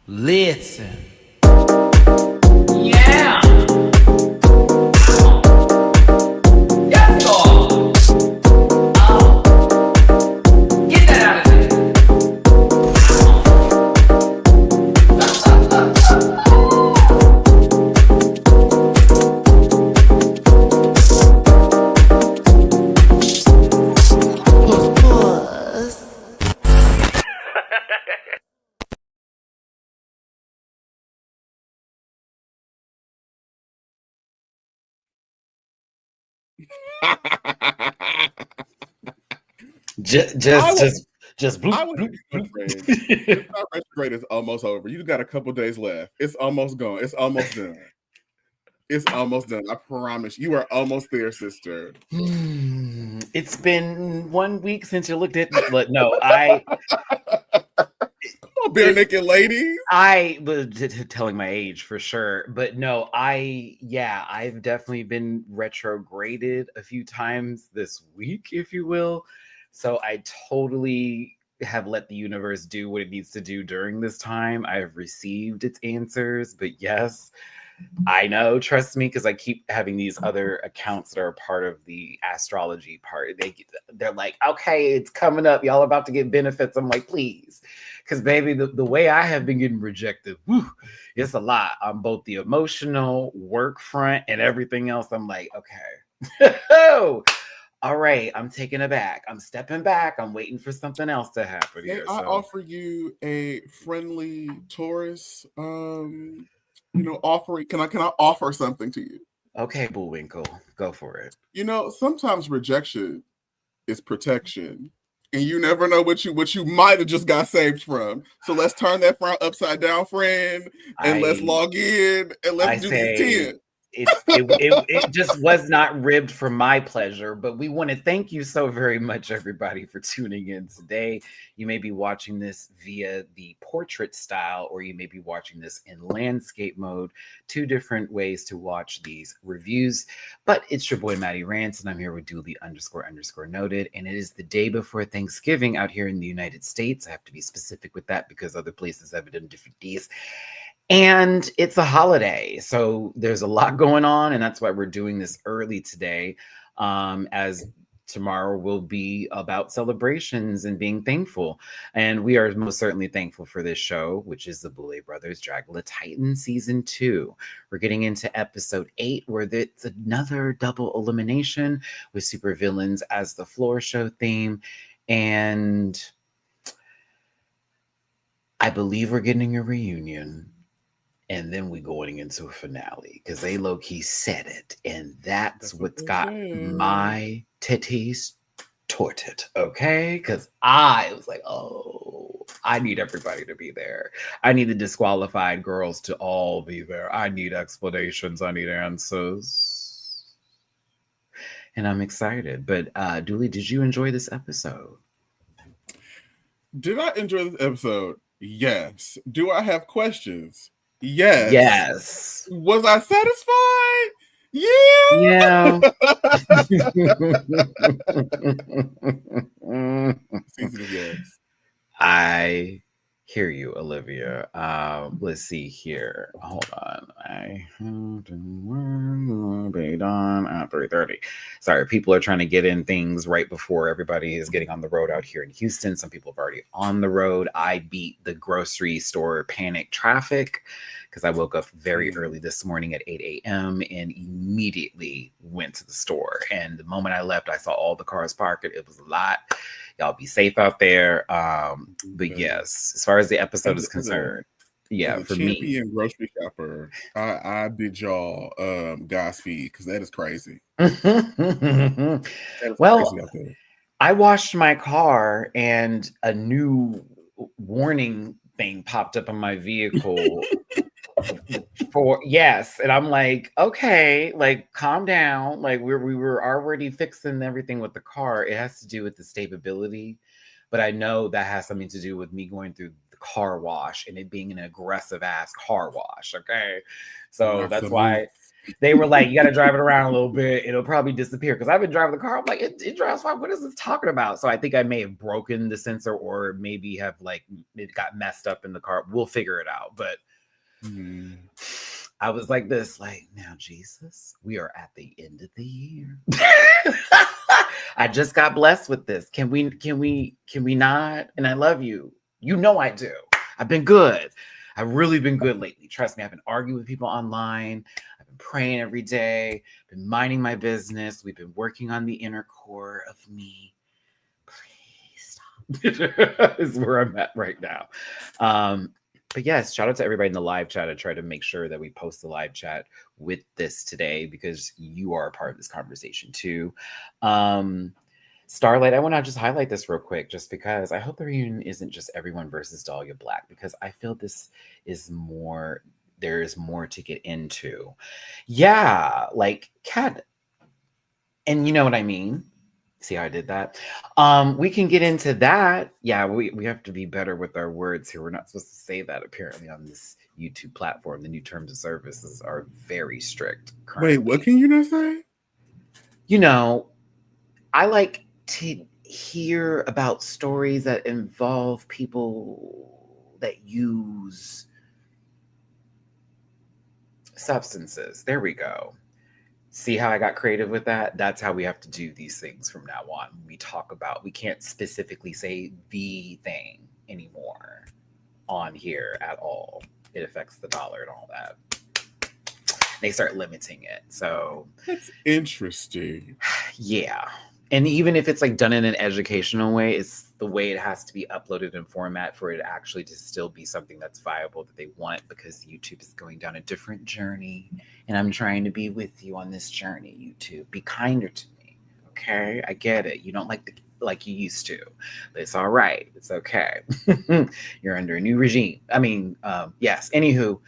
Listen. Yeah. Yes, Lord. Get that out of there. Just bloop, I would bloop, be bloop. afraid. Our retrograde is almost over. You got a couple days left. It's almost gone. It's almost done. It's almost done. I promise. You are almost there, sister. It's been 1 week since you looked at me. No, Bare naked ladies. I was telling my age for sure, but no, I've definitely been retrograded a few times this week, if you will. So I totally have let the universe do what it needs to do during this time. I've received its answers, but yes, I know, trust me, because I keep having these other accounts that are part of the astrology part. They're like, okay, it's coming up. Y'all about to get benefits. I'm like, please. Because baby, the way I have been getting rejected, it's a lot on both the emotional, work front, and everything else. I'm like, okay. All right, I'm taking it back. I'm stepping back. I'm waiting for something else to happen here. I offer you a friendly Taurus offering. Can I offer something to you? Okay, Bullwinkle, go for it. Sometimes rejection is protection. And you never know what you might have just got saved from. So let's turn that frown upside down, friend, and let's log in and let's do these 10. It just was not ribbed for my pleasure, but we want to thank you so very much, everybody, for tuning in today. You may be watching this via the portrait style, or you may be watching this in landscape mode. 2 different ways to watch these reviews, but it's your boy Matty-Rants, and I'm here with Dooley__noted, and it is the day before Thanksgiving out here in the United States. I have to be specific with that because other places have it in different days. And it's a holiday, so there's a lot going on, and that's why we're doing this early today, as tomorrow will be about celebrations and being thankful. And we are most certainly thankful for this show, which is the Boulay Brothers Dragula Titan Season 2. We're getting into episode 8, where it's another double elimination with Supervillians as the floor show theme. And I believe we're getting a reunion. And then we going into a finale because they low-key said it. And that's what's got my titties torted, okay? Because I was like, oh, I need everybody to be there. I need the disqualified girls to all be there. I need explanations. I need answers. And I'm excited. But Dooley, did you enjoy this episode? Did I enjoy this episode? Yes. Do I have questions? Yes. Yes. Was I satisfied? Yeah. Season of yes. I hear you, Olivia. Let's see here. Hold on. I be done at 3:30. Sorry, people are trying to get in things right before everybody is getting on the road out here in Houston. Some people have already on the road. I beat the grocery store panic traffic because I woke up very early this morning at 8 a.m. and immediately went to the store. And the moment I left, I saw all the cars parked. It was a lot. Y'all be safe out there. But yes, as far as the episode is concerned, yeah, for me, champion grocery shopper, I bid y'all Godspeed because that is crazy. Well, crazy. I washed my car and a new warning thing popped up on my vehicle. And I'm like, okay, like calm down. Like we were already fixing everything with the car. It has to do with the stability, but I know that has something to do with me going through the car wash and it being an aggressive ass car wash. Okay. So Not that's the why they were like, you got to drive it around a little bit. It'll probably disappear. Because I've been driving the car. I'm like, it drives fine. What is this talking about? So I think I may have broken the sensor or maybe have like it got messed up in the car. We'll figure it out. But I was like this, like, now, Jesus, we are at the end of the year. I just got blessed with this. Can we not? And I love you. You know I do. I've been good. I've really been good lately. Trust me, I've been arguing with people online. I've been praying every day, been minding my business. We've been working on the inner core of me. Please stop. Is where I'm at right now. But yes, shout out to everybody in the live chat. I try to make sure that we post the live chat with this today because you are a part of this conversation too. Starlight, I want to just highlight this real quick just because I hope the reunion isn't just everyone versus Dahlia Black because I feel this is more, there is more to get into. Yeah, like Kat, and you know what I mean? See how I did that? We can get into that. Yeah, we have to be better with our words here. We're not supposed to say that apparently on this YouTube platform. The new terms of services are very strict currently. Wait, what can you not say? You know, I like to hear about stories that involve people that use substances. There we go. See how I got creative with that? That's how we have to do these things from now on. We talk about, we can't specifically say the thing anymore on here at all. It affects the dollar and all that. They start limiting it. So that's interesting. Yeah. And even if it's like done in an educational way, it's the way it has to be uploaded in format for it actually to still be something that's viable that they want because YouTube is going down a different journey. And I'm trying to be with you on this journey, YouTube. Be kinder to me. Okay? I get it. You don't like you used to. But it's all right. It's okay. You're under a new regime. I mean, yes. Anywho,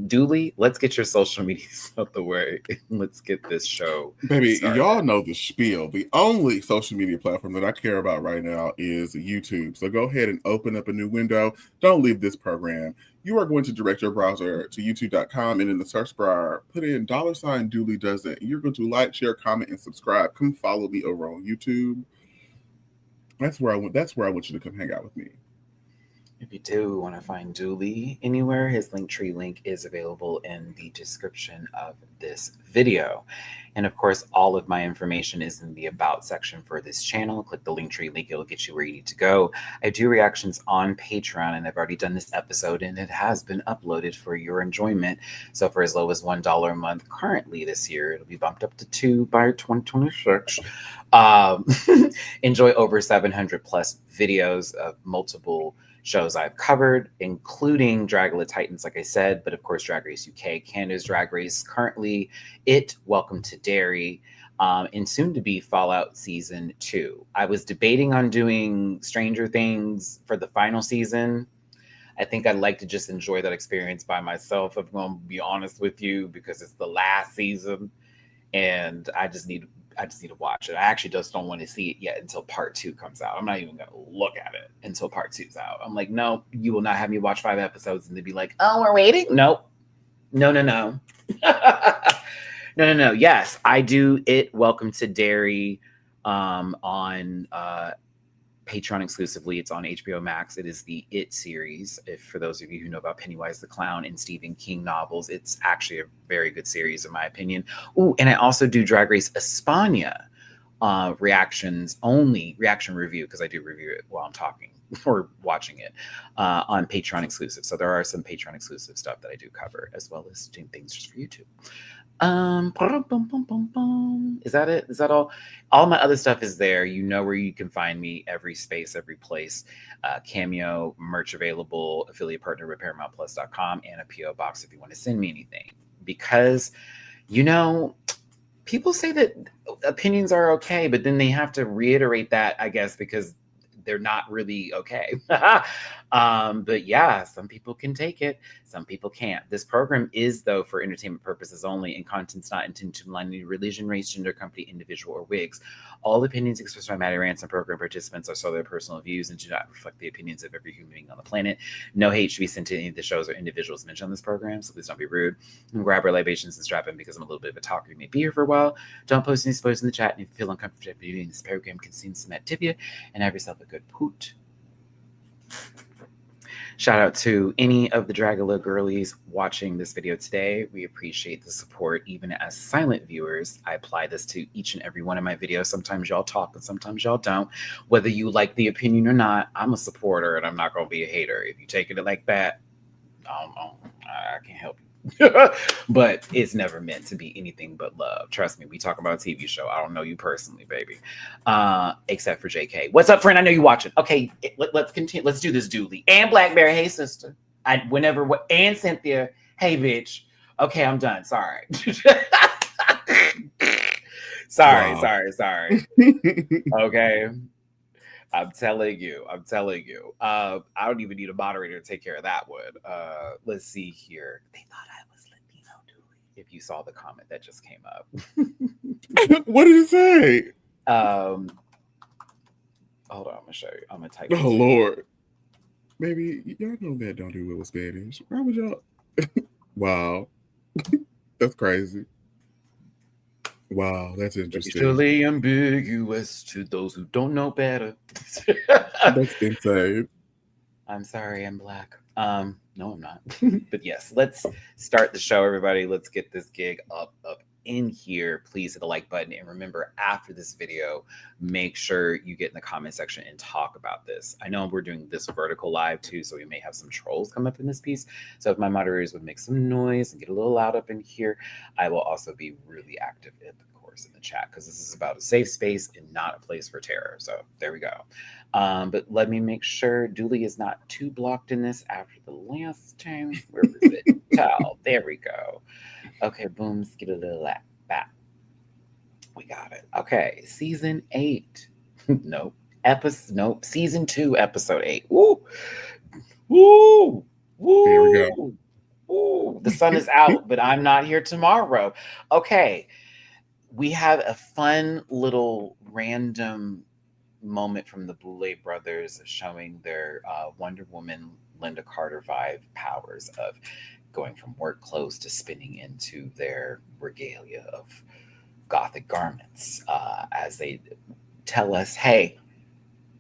Dooley, let's get your social media out the way. Let's get this show Baby, started. y'all know the spiel. The only social media platform that I care about right now is YouTube. So go ahead and open up a new window. Don't leave this program. You are going to direct your browser to youtube.com and in the search bar, put in $ Dooley Does It. You're going to like, share, comment, and subscribe. Come follow me over on YouTube. That's where I want you to come hang out with me. If you do want to find Dooley anywhere, his Linktree link is available in the description of this video. And of course, all of my information is in the About section for this channel. Click the Linktree link, it'll get you where you need to go. I do reactions on Patreon, and I've already done this episode, and it has been uploaded for your enjoyment. So for as low as $1 a month currently this year, it'll be bumped up to $2 by 2026. Enjoy over 700 plus videos of multiple shows I've covered, including Dragula Titans, like I said, but of course Drag Race UK, Canada's Drag Race, currently Welcome to Derry, and soon to be Fallout Season 2. I was debating on doing Stranger Things for the final season. I think I'd like to just enjoy that experience by myself, if I'm going to be honest with you, because it's the last season and I just need to watch it. I actually just don't want to see it yet until part 2 comes out. I'm not even going to look at it until part 2's out. I'm like, no, you will not have me watch 5 episodes and they'd be like, oh, we're waiting. Nope. No. No. Yes, I do Welcome to Derry on Patreon exclusively. It's on HBO Max. It is the It series. If for those of you who know about Pennywise the Clown and Stephen King novels, it's actually a very good series in my opinion. Ooh, and I also do Drag Race España reaction review because I do review it while I'm talking or watching it on Patreon exclusive. So there are some Patreon exclusive stuff that I do cover as well as doing things just for YouTube. Is that it? Is that all? All my other stuff is there. You know where you can find me, every space, every place. Cameo, merch available, affiliate partner with ParamountPlus.com, and a PO box if you want to send me anything. Because, people say that opinions are okay, but then they have to reiterate that, I guess, because they're not really okay. But yeah, some people can take it, some people can't. This program is, though, for entertainment purposes only, and content's not intended to malign any religion, race, gender, company, individual, or wigs. All opinions expressed by Matty-Rants and program participants are solely their personal views and do not reflect the opinions of every human being on the planet. No hate should be sent to any of the shows or individuals mentioned on this program, so please don't be rude. And grab our libations and strap in, because I'm a little bit of a talker. You may be here for a while. Don't post any spoilers in the chat, and if you feel uncomfortable viewing this program, consume some Activia and have yourself a good poot. Shout out to any of the Dragula girlies watching this video today. We appreciate the support, even as silent viewers. I apply this to each and every one of my videos. Sometimes y'all talk and sometimes y'all don't. Whether you like the opinion or not, I'm a supporter and I'm not going to be a hater. If you take it like that, I can't help you. But it's never meant to be anything but love. Trust me, we talk about a TV show. I don't know you personally, baby. Except for JK. What's up, friend? I know you watching. Okay, let's continue. Let's do this, Dooley. And Blackberry, hey, sister. And Cynthia, hey, bitch. Okay, I'm done. Sorry. Sorry. Okay. I'm telling you. I don't even need a moderator to take care of that one. Let's see here. They thought I was Latino, Dooley. If you saw the comment that just came up. What did it say? Hold on, I'm gonna show you. I'm gonna type. Oh Lord. Maybe y'all know that don't do well with Spanish. Why would y'all? Wow. That's crazy. Wow, that's interesting. Usually ambiguous to those who don't know better. That's insane. I'm sorry, I'm black. No, I'm not. But yes, let's start the show, everybody. Let's get this gig up in here. Please hit the like button. And remember, after this video, make sure you get in the comment section and talk about this. I know we're doing this vertical live too, so we may have some trolls come up in this piece. So if my moderators would make some noise and get a little loud up in here, I will also be really active in the chat, because this is about a safe space and not a place for terror. So there we go. But let me make sure Dooley is not too blocked in this after the last time. Where was it? Towel. There we go. Okay, boom. Let's get a little lap back. We got it. Okay, season 8. Nope. Season 2, episode 8. Woo! Woo! Woo! Here we go. Woo! The sun is out, but I'm not here tomorrow. Okay. We have a fun little random moment from the Boulay brothers showing their Wonder Woman, Linda Carter vibe powers of going from work clothes to spinning into their regalia of gothic garments, as they tell us, hey,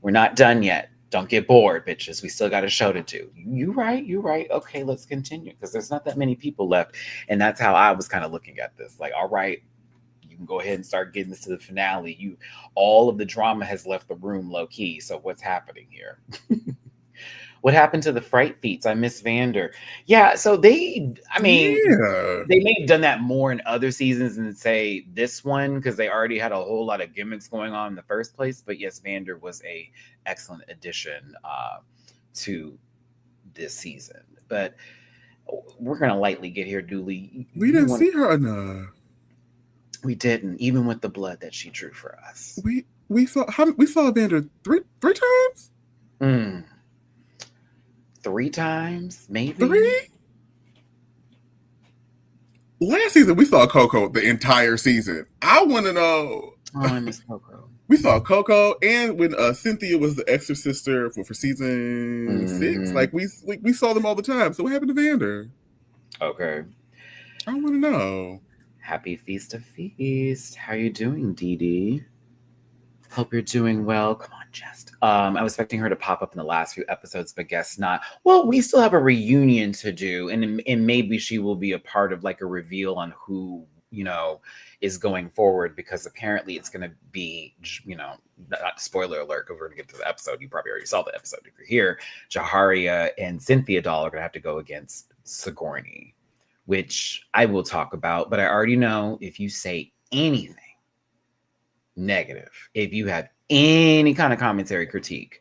we're not done yet. Don't get bored, bitches. We still got a show to do. You right. Okay, let's continue, because there's not that many people left. And that's how I was kind of looking at this. Like, all right, you can go ahead and start getting this to the finale. All of the drama has left the room low key. So what's happening here? What happened to the fright feats? I miss Vander. Yeah, so they may have done that more in other seasons than say this one, because they already had a whole lot of gimmicks going on in the first place. But yes, Vander was a excellent addition to this season. But we're gonna lightly get here, Dooley. We didn't see her enough. We didn't, even with the blood that she drew for us. We saw Vander three times. 3 times, maybe 3. Last season we saw Coco the entire season. I want to know. Oh, I miss Coco. We saw Coco, and when Cynthia was the extra sister for season 6, like we saw them all the time. So what happened to Vander? Okay, I want to know. Happy Feast of Feast. How you doing, Dee Dee? Hope you're doing well. Come on, Jest. I was expecting her to pop up in the last few episodes, but guess not. Well, we still have a reunion to do, and maybe she will be a part of like a reveal on who, is going forward, because apparently it's going to be, not spoiler alert, because we're going to get to the episode. You probably already saw the episode if you're here. Jaharia and Cynthia Doll are going to have to go against Sigourney, which I will talk about, but I already know if you say anything negative, if you have any kind of commentary critique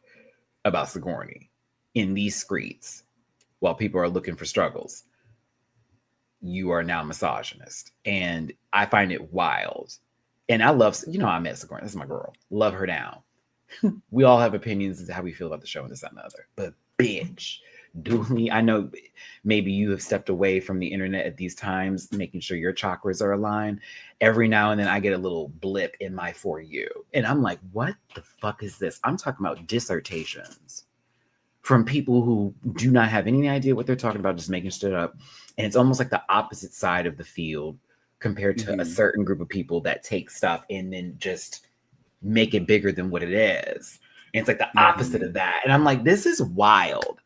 about Sigourney in these streets while people are looking for struggles, you are now misogynist. And I find it wild. And I love, I met Sigourney. That's my girl. Love her down. we all have opinions as to how we feel about the show and this, that, and the other. But bitch, Dooley, I know maybe you have stepped away from the internet at these times, making sure your chakras are aligned. Every now and then I get a little blip in my For You. And I'm like, what the fuck is this? I'm talking about dissertations from people who do not have any idea what they're talking about, just making shit up. And it's almost like the opposite side of the field compared to a certain group of people that take stuff and then just make it bigger than what it is. And it's like the opposite of that. And I'm like, this is wild.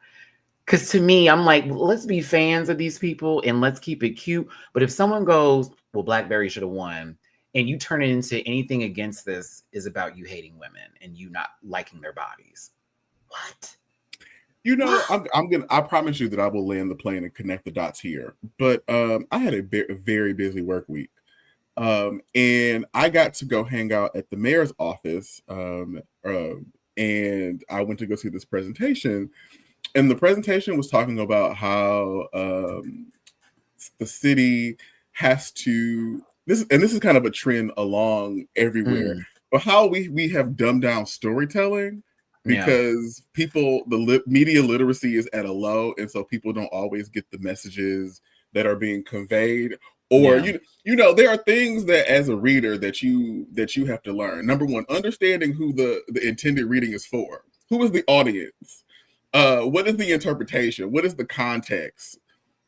Because to me, I'm like, let's be fans of these people and let's keep it cute. But if someone goes, well, Blackberry should have won, and you turn it into anything against this is about you hating women and you not liking their bodies. What? You know, I promise you that I will land the plane and connect the dots here. But I had a very busy work week. And I got to go hang out at the mayor's office. And I went to go see this presentation. And the presentation was talking about how the city has to, this is kind of a trend along everywhere, but how we have dumbed down storytelling because people, media literacy is at a low. And so people don't always get the messages that are being conveyed. Or you know, there are things that as a reader that you have to learn. Number one, understanding who the intended reading is for. Who is the audience? What is the interpretation? What is the context?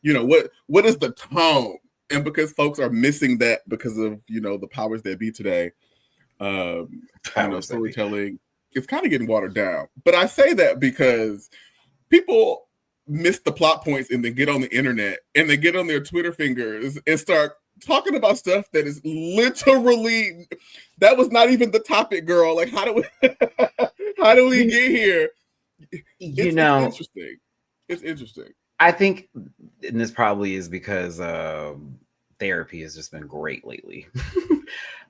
You know, what is the tone? And because folks are missing that because of, you know, the powers that be today, storytelling is kind of getting watered down. But I say that because people miss the plot points and then get on the internet and they get on their Twitter fingers and start talking about stuff that is literally, that was not even the topic, girl. Like, how do we get here? It's interesting. It's interesting. I think, and this probably is because therapy has just been great lately.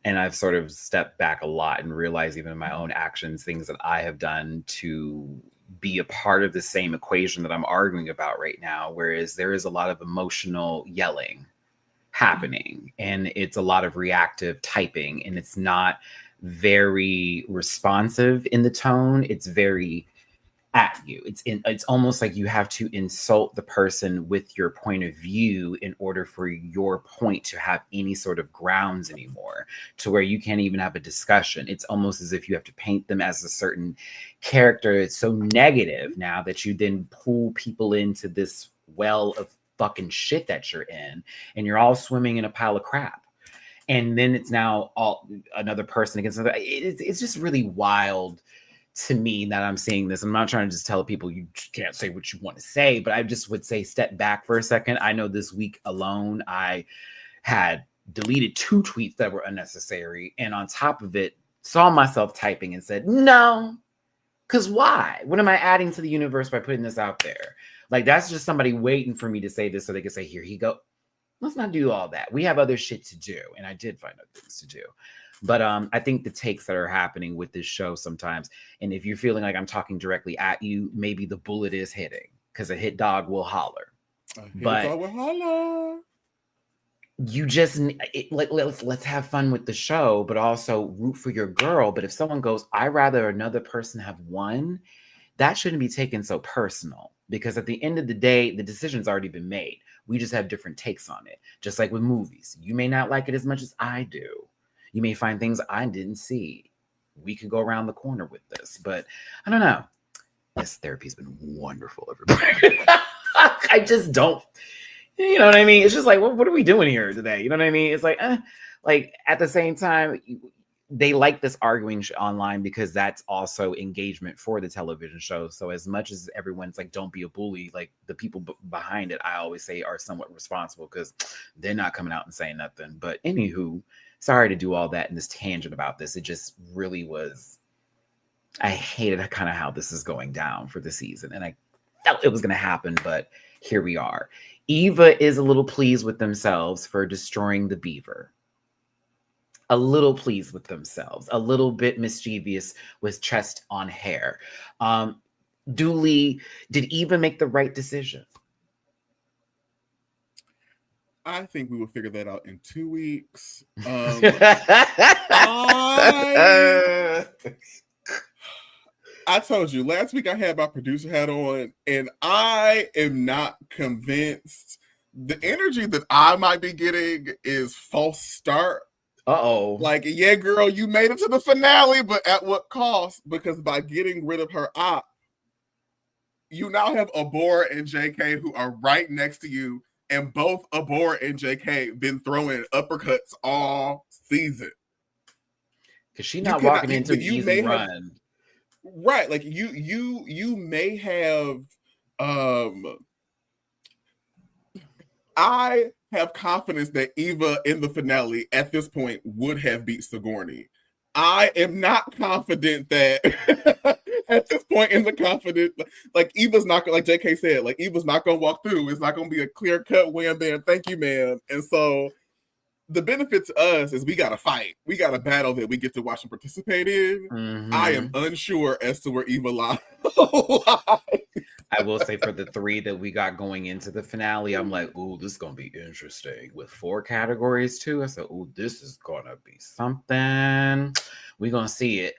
And I've sort of stepped back a lot and realized even in my own actions, things that I have done to be a part of the same equation that I'm arguing about right now. Whereas there is a lot of emotional yelling happening and it's a lot of reactive typing and it's not very responsive in the tone. It's very at you. It's almost like you have to insult the person with your point of view in order for your point to have any sort of grounds anymore, to where you can't even have a discussion. It's almost as if you have to paint them as a certain character. It's so negative now that you then pull people into this well of fucking shit that you're in, and you're all swimming in a pile of crap. And then it's now all another person against another. It's just really wild to me that I'm seeing this. I'm not trying to just tell people you can't say what you want to say, but I just would say step back for a second. I know this week alone, I had deleted 2 tweets that were unnecessary. And on top of it, saw myself typing and said, no, because why? What am I adding to the universe by putting this out there? Like, that's just somebody waiting for me to say this so they can say, here you go. Let's not do all that. We have other shit to do. And I did find other things to do. But I think the takes that are happening with this show sometimes, and if you're feeling like I'm talking directly at you, maybe the bullet is hitting, because a hit dog will holler. You just let's have fun with the show, but also root for your girl. But if someone goes, I'd rather another person have won, that shouldn't be taken so personal, because at the end of the day, the decision's already been made. We just have different takes on it. Just like with movies, you may not like it as much as I do. You may find things I didn't see. We could go around the corner with this, but I don't know. Yes, therapy's been wonderful, everybody. I just don't, you know what I mean? It's just like, what are we doing here today? You know what I mean? It's like at the same time, they like this arguing online because that's also engagement for the television show. So as much as everyone's like, don't be a bully, like the people behind it, I always say are somewhat responsible because they're not coming out and saying nothing. But anywho, sorry to do all that in this tangent about this. It just really was, I hated kind of how this is going down for the season. And I felt it was going to happen, but here we are. Eva is a little pleased with themselves for destroying the beaver. A little pleased with themselves, a little bit mischievous with chest on hair. Dooley, did Eva make the right decision? I think we will figure that out in 2 weeks. I told you last week I had my producer hat on, and I am not convinced. The energy that I might be getting is false start. Uh-oh. Like, yeah, girl, you made it to the finale, but at what cost? Because by getting rid of her op, you now have Abora and JK who are right next to you, and both Abora and JK been throwing uppercuts all season. Because she's not walking into an easy run. Right, like you may have I have confidence that Eva in the finale at this point would have beat Sigourney. I am not confident that at this point in the confident, like Eva's not like JK said, like Eva's not gonna walk through. It's not gonna be a clear cut win there. Thank you, ma'am. And so the benefit to us is we got to fight. We got a battle that we get to watch and participate in. Mm-hmm. I am unsure as to where Eva lies. I will say for the 3 that we got going into the finale, I'm like, ooh, this is going to be interesting. With 4 categories too, I said, ooh, this is going to be something. We're going to see it.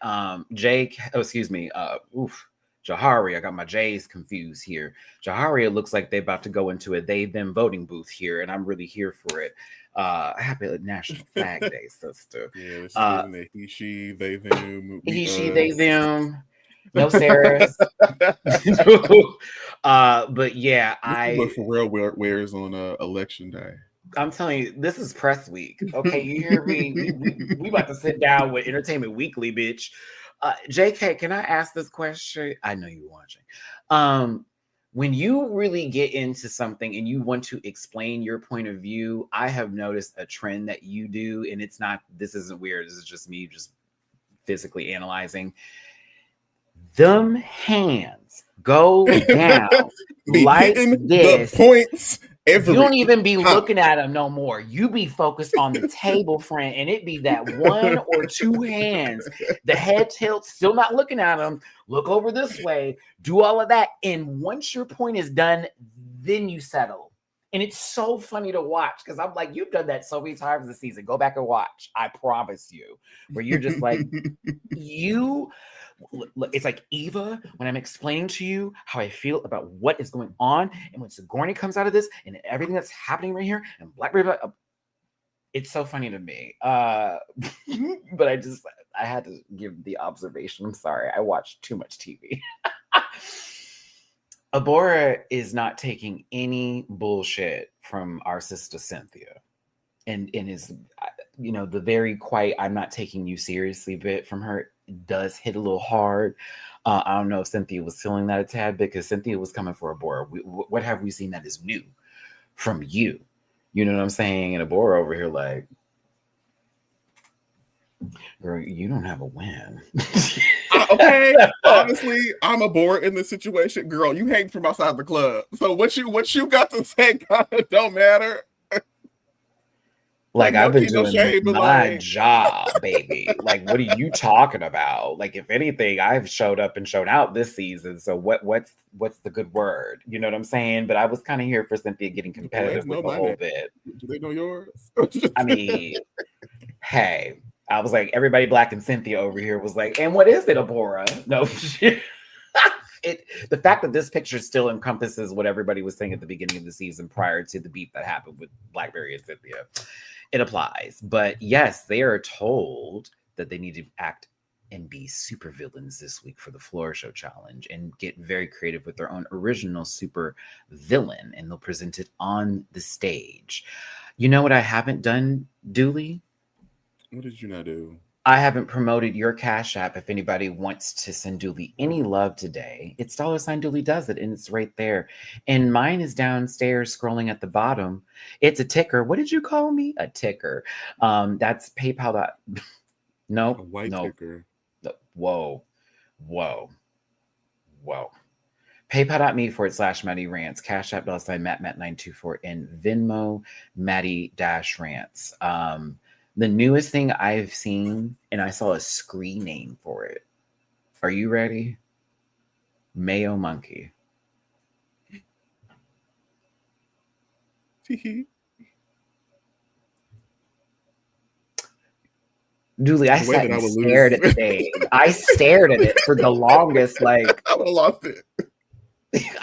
Jahari, I got my J's confused here. Jahari, it looks like they're about to go into a they-them voting booth here, and I'm really here for it. Happy National Flag Day, sister. Yeah, this is giving the he, she, they, them. He, she, they, them. No Sarah's. But yeah, what Pharrell wears on election day. I'm telling you, this is press week. Okay, you hear me? We about to sit down with Entertainment Weekly, bitch. JK, can I ask this question? I know you're watching. When you really get into something and you want to explain your point of view, I have noticed a trend that you do, and this isn't weird. This is just me just physically analyzing. Them hands go down like this. The points. You don't even be looking at them no more. You be focused on the table, friend, and it be that 1 or 2 hands. The head tilt, still not looking at them. Look over this way. Do all of that. And once your point is done, then you settle. And it's so funny to watch because I'm like, you've done that so many times this season. Go back and watch. I promise you. Where you're just like, it's like Eva, when I'm explaining to you how I feel about what is going on, and when Sigourney comes out of this and everything that's happening right here, and Blackberry, it's so funny to me. But I had to give the observation. I'm sorry, I watched too much TV. Abora is not taking any bullshit from our sister Cynthia, and is, the very quiet, I'm not taking you seriously bit from her does hit a little hard. I don't know if Cynthia was feeling that a tad bit because Cynthia was coming for Abora. What have we seen that is new from you? You know what I'm saying? And Abora over here like, girl, you don't have a win. Okay, honestly, I'm Abora in this situation. Girl, you hang from outside the club. So what you got to say kind of don't matter. Like I've been doing my job, baby. Like, what are you talking about? Like, if anything, I've showed up and shown out this season. So what's the good word? You know what I'm saying? But I was kind of here for Cynthia getting competitive with the whole bit. Do they know yours? I mean, hey, I was like, everybody black and Cynthia over here was like, and what is it, Abora? No, the fact that this picture still encompasses what everybody was saying at the beginning of the season prior to the beef that happened with Blackberry and Cynthia. It applies. But yes, they are told that they need to act and be supervillains this week for the Floor Show Challenge and get very creative with their own original super villain, and they'll present it on the stage. You know what I haven't done, Dooley? What did you not do? I haven't promoted your Cash App. If anybody wants to send Dooley any love today, it's $ Dooley does it, and it's right there. And mine is downstairs scrolling at the bottom. It's a ticker. What did you call me? A ticker. That's PayPal. No, a white ticker. Whoa. PayPal.me/MattyRants, Cash App $Matt924, and Venmo Matty-Rants. The newest thing I've seen, and I saw a screen name for it. Are you ready? Mayo Monkey. Dooley, I sat and stared at the thing. I stared at it for the longest. Like I would have lost it.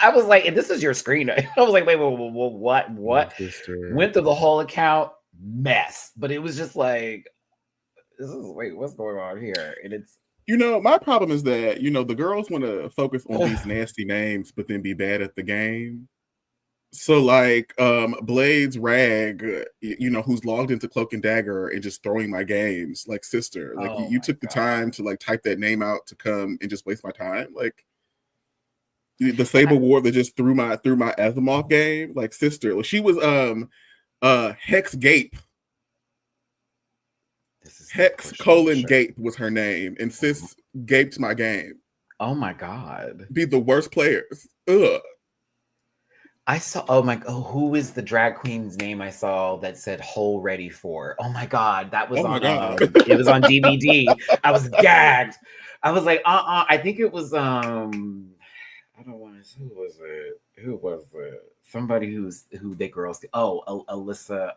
I was like, and this is your screen. I was like, wait, what? Went through the whole account, mess. But it was just like, wait, what's going on here? And it's, my problem is that, the girls want to focus on these nasty names, but then be bad at the game. So like Blades Rag, who's logged into Cloak and Dagger and just throwing my games, like sister, like you took the time to like type that name out to come and just waste my time. Like the Saber War that just threw my Asimov game, like sister. Like, she was Hex Gape. Hex : Gape was her name, and sis gaped my game. Oh my god. Be the worst players. Ugh. I saw, who is the drag queen's name I saw that said "Hole Ready For"? Oh my god, that was it was on DVD. I was gagged. I was like, I think it was I don't want to. Who was it? Somebody who they girls. Oh, Alyssa.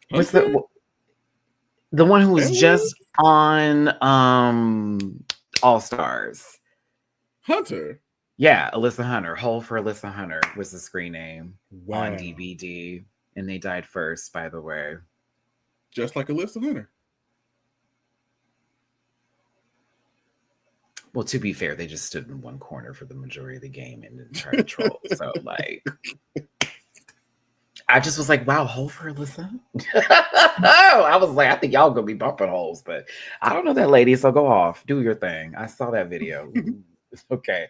What's the one who was just on All Stars? Hunter. Yeah, Alyssa Hunter. Hole for Alyssa Hunter was the screen name on DVD. And they died first, by the way. Just like Alyssa Hunter. Well, to be fair, they just stood in one corner for the majority of the game and didn't try to troll. So, like, I just was like, wow, hole for Alyssa? I was like, I think y'all gonna be bumping holes, but I don't know that lady, so go off. Do your thing. I saw that video. Okay.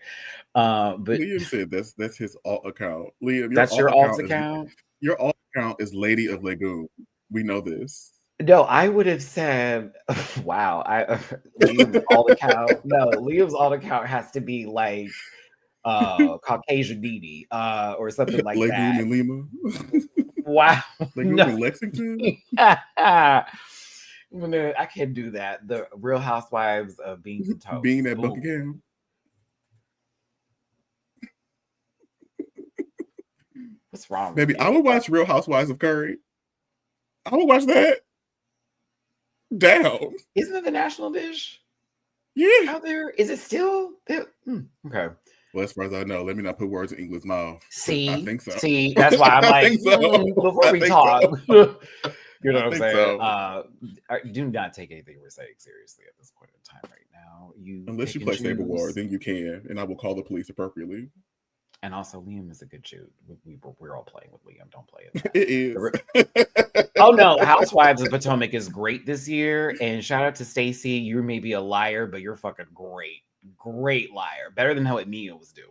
But Liam said that's his alt account. Liam, that's your alt account? Your alt account is Lady of Legume. We know this. No, I would have said, wow, Liam's alt account. No, Liam's alt account has to be like Caucasian Didi or something like Legume that. in Lima. Wow. Legume in Lexington. I can't do that. The Real Housewives of Beans and Toast. Being at Buckingham. What's wrong? Maybe I would watch Real Housewives of Curry. I would watch that. Damn. Isn't it the national dish? Yeah. Out there? Is it still there? Okay. Well, as far as I know, let me not put words in English mouth. See, I think so. See, that's why I'm like, before we talk, you know what I'm saying? Do not take anything we're saying seriously at this point in time right now. Unless you play Saber War, then you can, and I will call the police appropriately. And also, Liam is a good dude. We're all playing with Liam. Don't play it. It is. Oh no, Housewives of Potomac is great this year. And shout out to Stacey. You may be a liar, but you're fucking great. Great liar. Better than how Mia was doing.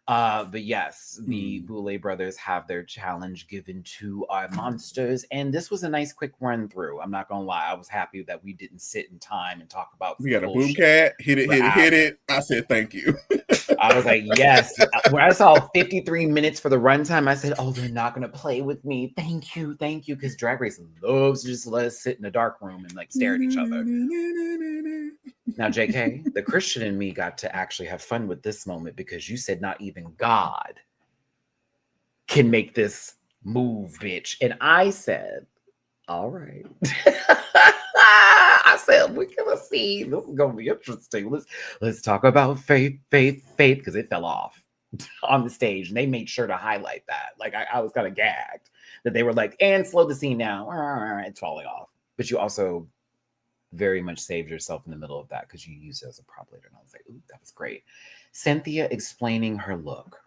But yes, the Boulay brothers have their challenge given to our monsters, and this was a nice quick run through. I'm not gonna lie, I was happy that we didn't sit in time and talk about. We got a boom cat, hit it. I said thank you. I was like, yes. When I saw 53 minutes for the runtime, I said, oh, they're not gonna play with me. Thank you, because Drag Race loves to just let us sit in a dark room and like stare at each other. Now, JK, the Christian in me got to actually have fun with this moment because you said not even God can make this move, bitch. And I said, all right. I said, we're gonna see. This is gonna be interesting. Let's talk about faith, because it fell off on the stage. And they made sure to highlight that. Like I was kind of gagged that they were like, and slow the scene now. It's falling off. But you also very much saved yourself in the middle of that because you used it as a prop later. And I was like, ooh, that was great. Cynthia explaining her look.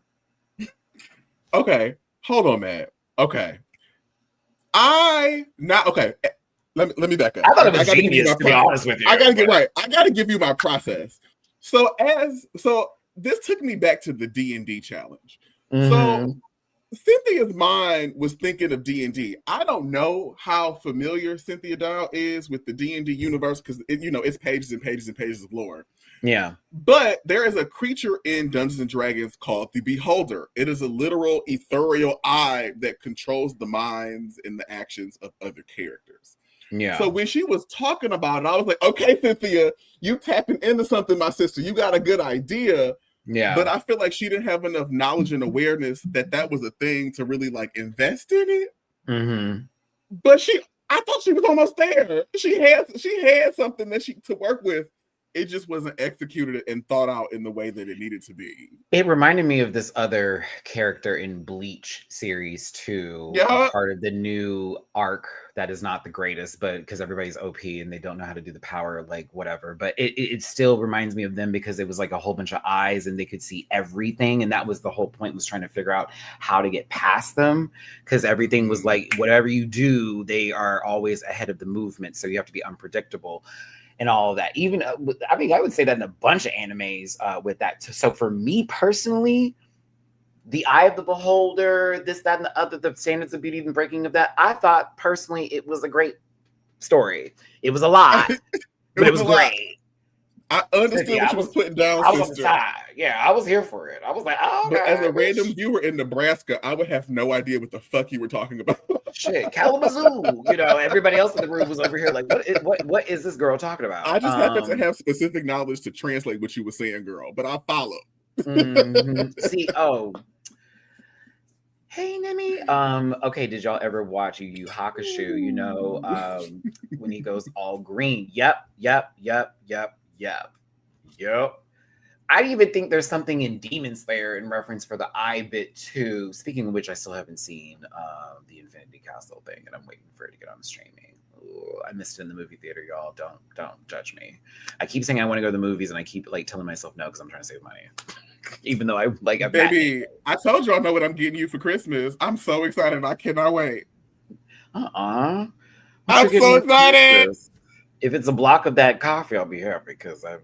Okay, hold on, man. Okay. Let me back up. I thought it was genius, to be honest with you. I gotta give you my process. So this took me back to the D&D challenge. Mm-hmm. So Cynthia's mind was thinking of D&D. I don't know how familiar Cynthia Dial is with the D&D universe because it's pages and pages and pages of lore. Yeah. But there is a creature in Dungeons and Dragons called the Beholder. It is a literal ethereal eye that controls the minds and the actions of other characters. Yeah. So when she was talking about it, I was like, okay, Cynthia, you tapping into something, my sister. You got a good idea. Yeah. But I feel like she didn't have enough knowledge and awareness that was a thing to really like invest in it. Mm-hmm. But I thought she was almost there. She had something that she to work with. It just wasn't executed and thought out in the way that it needed to be. It reminded me of this other character in Bleach series too, Yeah. part of the new arc that is not the greatest, but because everybody's OP and they don't know how to do the power, like whatever. But it still reminds me of them because it was like a whole bunch of eyes and they could see everything, and that was the whole point, was trying to figure out how to get past them, because everything was like whatever you do, they are always ahead of the movement, so you have to be unpredictable. And all of that. Even, I mean, I would say that in a bunch of animes with that. So for me personally, the eye of the beholder, this, that, and the other, the standards of beauty and breaking of that, I thought personally it was a great story. It was a lot, but it was great. I understood what you was putting down, I was on the side. Yeah, I was here for it. I was like, oh, but as a random viewer in Nebraska, I would have no idea what the fuck you were talking about. Shit, Kalamazoo. Everybody else in the room was over here like, what is this girl talking about? I just happened to have specific knowledge to translate what you were saying, girl, but I follow. See, hey, Nemi. Okay, did y'all ever watch Yu Hakusho? When he goes all green. Yep. I even think there's something in Demon Slayer in reference for the eye bit too. Speaking of which, I still haven't seen the Infinity Castle thing, and I'm waiting for it to get on streaming. Ooh, I missed it in the movie theater, y'all. Don't judge me. I keep saying I want to go to the movies, and I keep like telling myself no because I'm trying to save money. Even though I like a baby, I told you I know what I'm getting you for Christmas. I'm so excited. I cannot wait. I'm so excited. If it's a block of that coffee, I'll be happy because I've.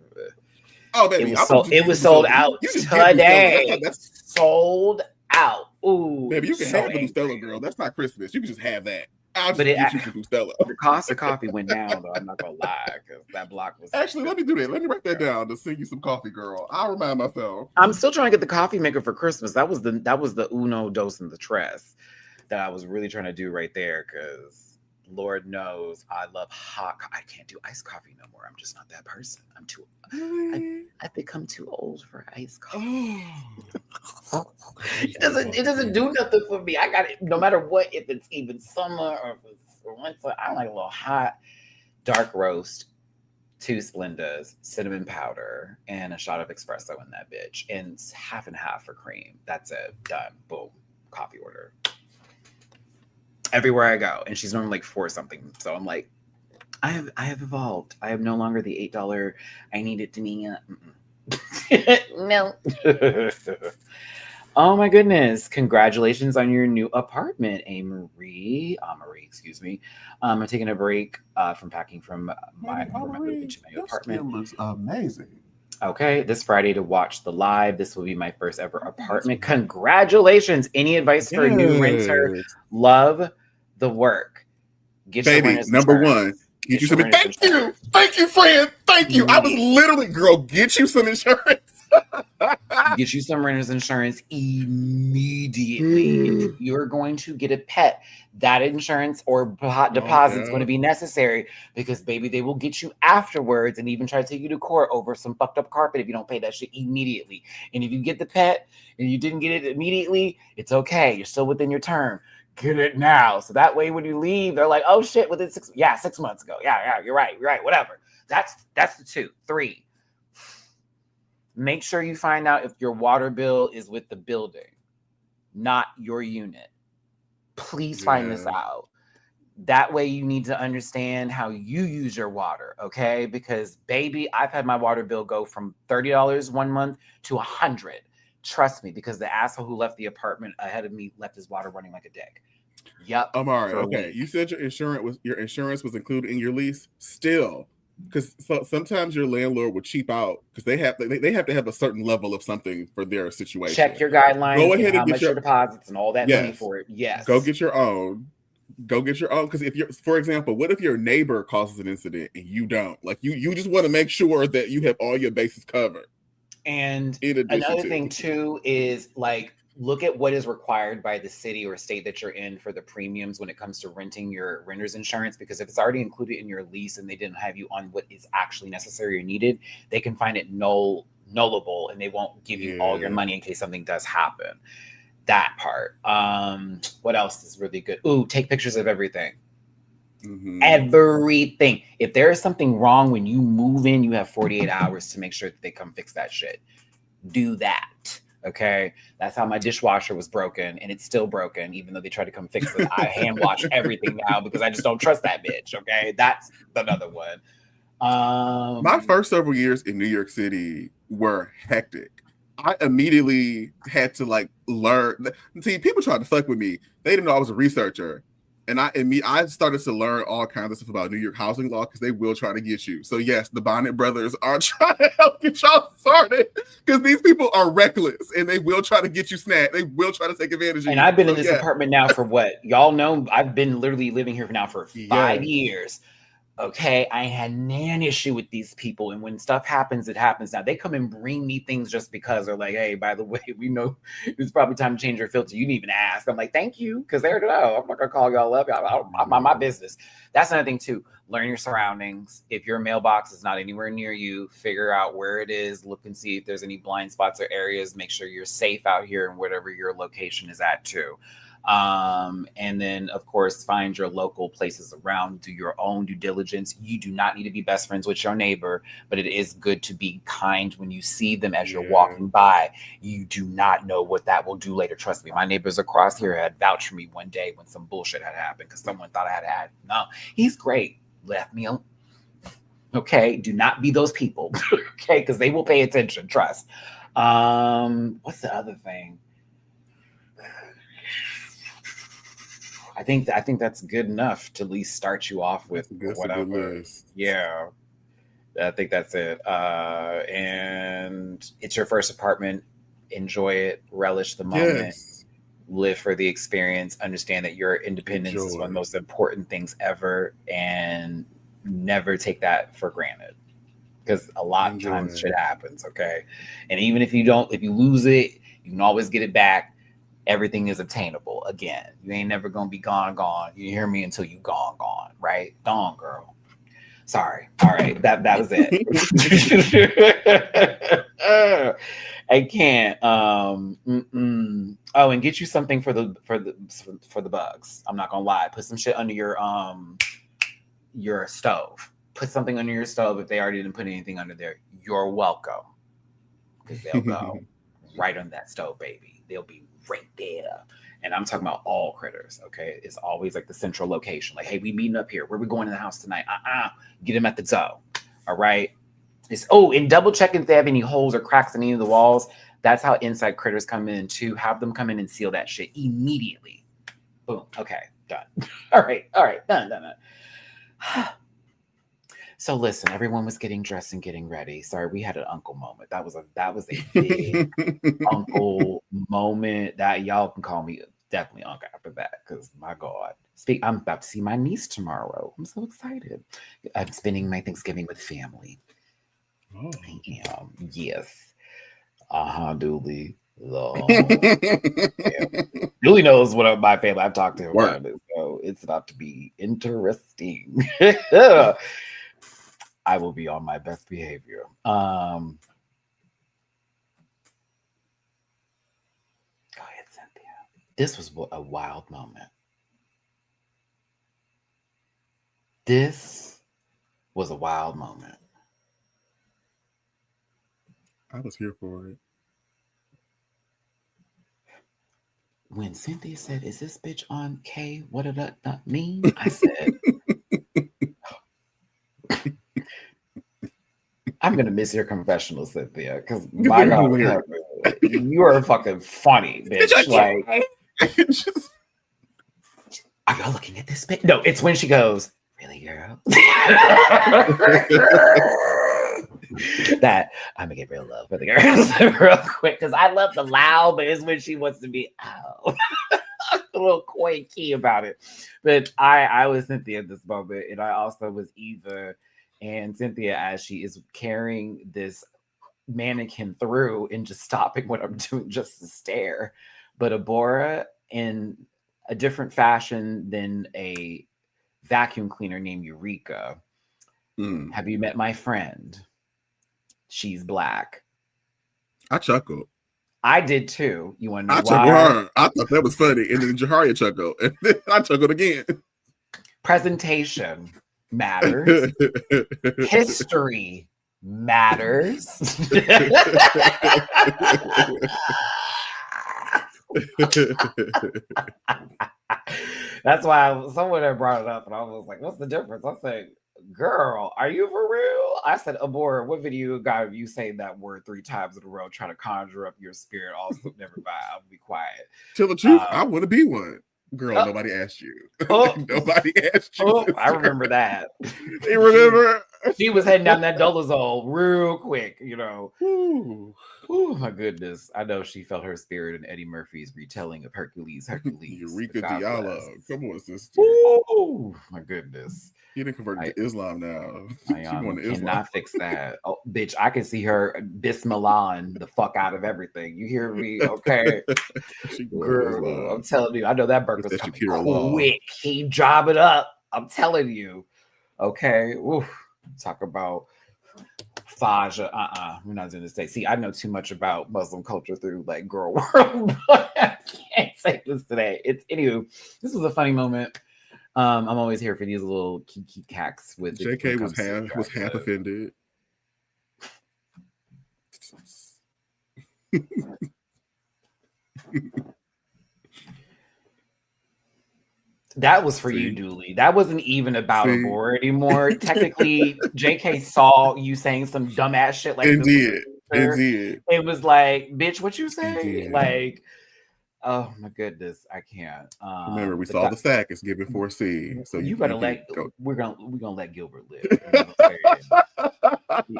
Oh, baby, it was sold out today. That's sold out. Ooh, baby, you can have the Bustelo, girl. That's not Christmas. You can just have that. I'll just get you some Bustelo. The cost of coffee went down, though. I'm not gonna lie, because that block was. Actually, let me do that. Let me write that down to send you some coffee, girl. I'll remind myself. I'm still trying to get the coffee maker for Christmas. That was the uno dos in the tres that I was really trying to do right there, because. Lord knows I love hot. I can't do iced coffee no more. I'm just not that person. I'm too. I've become too old for iced coffee. It doesn't do nothing for me. I got it no matter what. If it's even summer or if it's winter, I like a little hot dark roast, 2 Splendas, cinnamon powder, and a shot of espresso in that bitch, and half and half for cream. That's it. Done. Boom. Coffee order. Everywhere I go, and she's normally like 4 something. So I'm like, I have evolved. I am no longer the $8. I need it to be no. Oh my goodness! Congratulations on your new apartment, Marie. Excuse me. I'm taking a break from packing from my moving to my new apartment. It looks amazing. Okay, this Friday to watch the live. This will be my first ever apartment. Congratulations! Any advice for a new renter? Love the work. Get baby, number one. Get you some. Thank you, friend. Thank you. I was literally, girl. Get you some insurance. Get you some renter's insurance immediately. If you're going to get a pet, that insurance or deposit is going to be necessary, because baby, they will get you afterwards and even try to take you to court over some fucked up carpet if you don't pay that shit immediately. And if you get the pet and you didn't get it immediately, it's okay. You're still within your term. Get it now. So that way when you leave, they're like, oh shit, within 6 months ago. Yeah, you're right, whatever. That's the 2. 3. Make sure you find out if your water bill is with the building, not your unit. Please find this out. That way you need to understand how you use your water, okay? Because baby, I've had my water bill go from $30 one month to $100. Trust me, because the asshole who left the apartment ahead of me left his water running like a dick. Yep. Amari, okay. You said your insurance was included in your lease. Still, because sometimes your landlord would cheap out because they have to have a certain level of something for their situation. Check your guidelines. Go ahead and get your deposits and all that money for it. Yes. Go get your own. Because if you're, for example, what if your neighbor causes an incident and you don't? Like you just want to make sure that you have all your bases covered. And another thing too is like, look at what is required by the city or state that you're in for the premiums when it comes to renting your renter's insurance, because if it's already included in your lease and they didn't have you on what is actually necessary or needed, they can find it nullable and they won't give you all your money in case something does happen. That part. What else is really good? Ooh, take pictures of everything. Mm-hmm. Everything. If there is something wrong when you move in, you have 48 hours to make sure that they come fix that shit. Do that. Okay. That's how my dishwasher was broken, and it's still broken, even though they tried to come fix it. I hand wash everything now because I just don't trust that bitch. Okay. That's another one. My first several years in New York City were hectic. I immediately had to like learn. See, people tried to fuck with me. They didn't know I was a researcher. And I started to learn all kinds of stuff about New York housing law because they will try to get you. So yes, the Bonnet brothers are trying to help get y'all started because these people are reckless and they will try to get you snagged. They will try to take advantage of you. And I've been in this apartment now for what? Y'all know I've been literally living here now for 5 years. Okay, I had an issue with these people, and when stuff happens, it happens. Now they come and bring me things just because they're like, "Hey, by the way, we know it's probably time to change your filter. You didn't even ask." I'm like, "Thank you," because they're no, I'm not gonna call y'all up. I'm on my business. That's another thing too. Learn your surroundings. If your mailbox is not anywhere near you, figure out where it is. Look and see if there's any blind spots or areas. Make sure you're safe out here and whatever your location is at too. And then of course find your local places around, do your own due diligence. You do not need to be best friends with your neighbor, but it is good to be kind when you see them as you're walking by. You do not know what that will do later. Trust me, my neighbors across here had vouched for me one day when some bullshit had happened because someone thought I had no, he's great, left me alone. Okay, do not be those people. Okay, because they will pay attention, trust. What's the other thing? I think that's good enough to at least start you off with whatever. Yeah, I think that's it. And it's your first apartment. Enjoy it. Relish the moment. Live for the experience. Understand that your independence is one of the most important things ever, and never take that for granted. Because a lot of times shit happens. Okay, and even if you lose it, you can always get it back. Everything is obtainable again. You ain't never gonna be gone. You hear me until you gone, right? Gone, girl. Sorry. All right, that was it. I can't. Oh, and get you something for the bugs. I'm not gonna lie. Put some shit under your stove. Put something under your stove if they already didn't put anything under there. You're welcome, because they'll go right on that stove, baby. They'll be right there. And I'm talking about all critters. Okay, it's always like the central location. Like, hey, we meeting up here. Where we going in the house tonight? Get them at the door. All right. And double check if they have any holes or cracks in any of the walls. That's how inside critters come in too. Have them come in and seal that shit immediately. Boom. Okay, done. All right, done. So listen, everyone was getting dressed and getting ready. Sorry, we had an uncle moment. That was a big uncle moment. That y'all can call me definitely uncle after that, because my God. I'm about to see my niece tomorrow. I'm so excited. I'm spending my Thanksgiving with family. Oh. Yes. Dooley. Dooley knows what my family. I've talked to him about it, so it's about to be interesting. I will be on my best behavior. Go ahead, Cynthia. This was a wild moment. This was a wild moment. I was here for it. When Cynthia said, "Is this bitch on K? What did that mean?" I said, I'm gonna miss your confessional, Cynthia, because my God, you are fucking funny, bitch. Like, are y'all looking at this bitch? No, it's when she goes, "Really, girl?" That I'm gonna get real love for the girls real quick, because I love the loud, but it's when she wants to be a little coy and key about it. But I was Cynthia at this moment, and I also was Eva. And Cynthia, as she is carrying this mannequin through and just stopping what I'm doing just to stare. But Abora, in a different fashion than a vacuum cleaner named Eureka. Have you met my friend? She's black. I chuckled. I did too. You want to know why? I chuckled hard. I thought that was funny. And then Jaharia chuckled. And then I chuckled again. Presentation matters. History matters. That's why someone had brought it up, and I was like, "What's the difference?" I said, "Girl, are you for real?" I said, "Abort." What video got you saying that word 3 times in a row, trying to conjure up your spirit? Also, never mind. I'll be quiet. Tell the truth, I want to be one. Girl, nobody asked you. Nobody asked you. I remember that. You remember? She was heading down that dolazole real quick, you know. Ooh. Oh my goodness. I know she felt her spirit in Eddie Murphy's retelling of Hercules. Eureka Diallo. Come on, sister. Oh my goodness. He didn't convert to Islam now. I cannot fix that. Oh, bitch, I can see her Bismillah the fuck out of everything. You hear me? Okay. Girl, I'm telling you, I know that burger's coming quick. He job it up. I'm telling you. Okay. Oof. Talk about Faja. We're not doing this day. See, I know too much about Muslim culture through like Girl World, but I can't say this today. Anywho, this was a funny moment. I'm always here for these little kiki cacks with JK was half offended. That was for you, Dooley. That wasn't even about a board anymore. Technically, JK saw you saying some dumbass shit like this. It was like, bitch, what you say? Like, oh my goodness, I can't. Remember, we saw the sack. It's given 4C. So we're gonna let Gilbert live.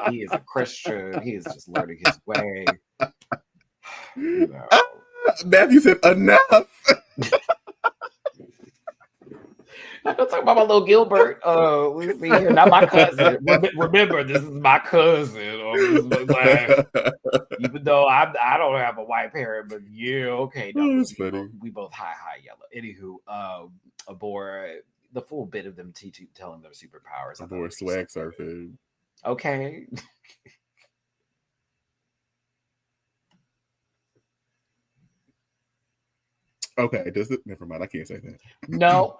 He is a Christian. He is just learning his way. You know. Matthew said enough. I'm not talking about my little Gilbert. We see here, not my cousin. Remember, this is my cousin. Even though I don't have a white parent, but yeah, okay. No, we both high yellow. Anywho, Abor, the full bit of them telling their superpowers. Abor swag surfing. Okay. Okay, does it? Never mind. I can't say that. No.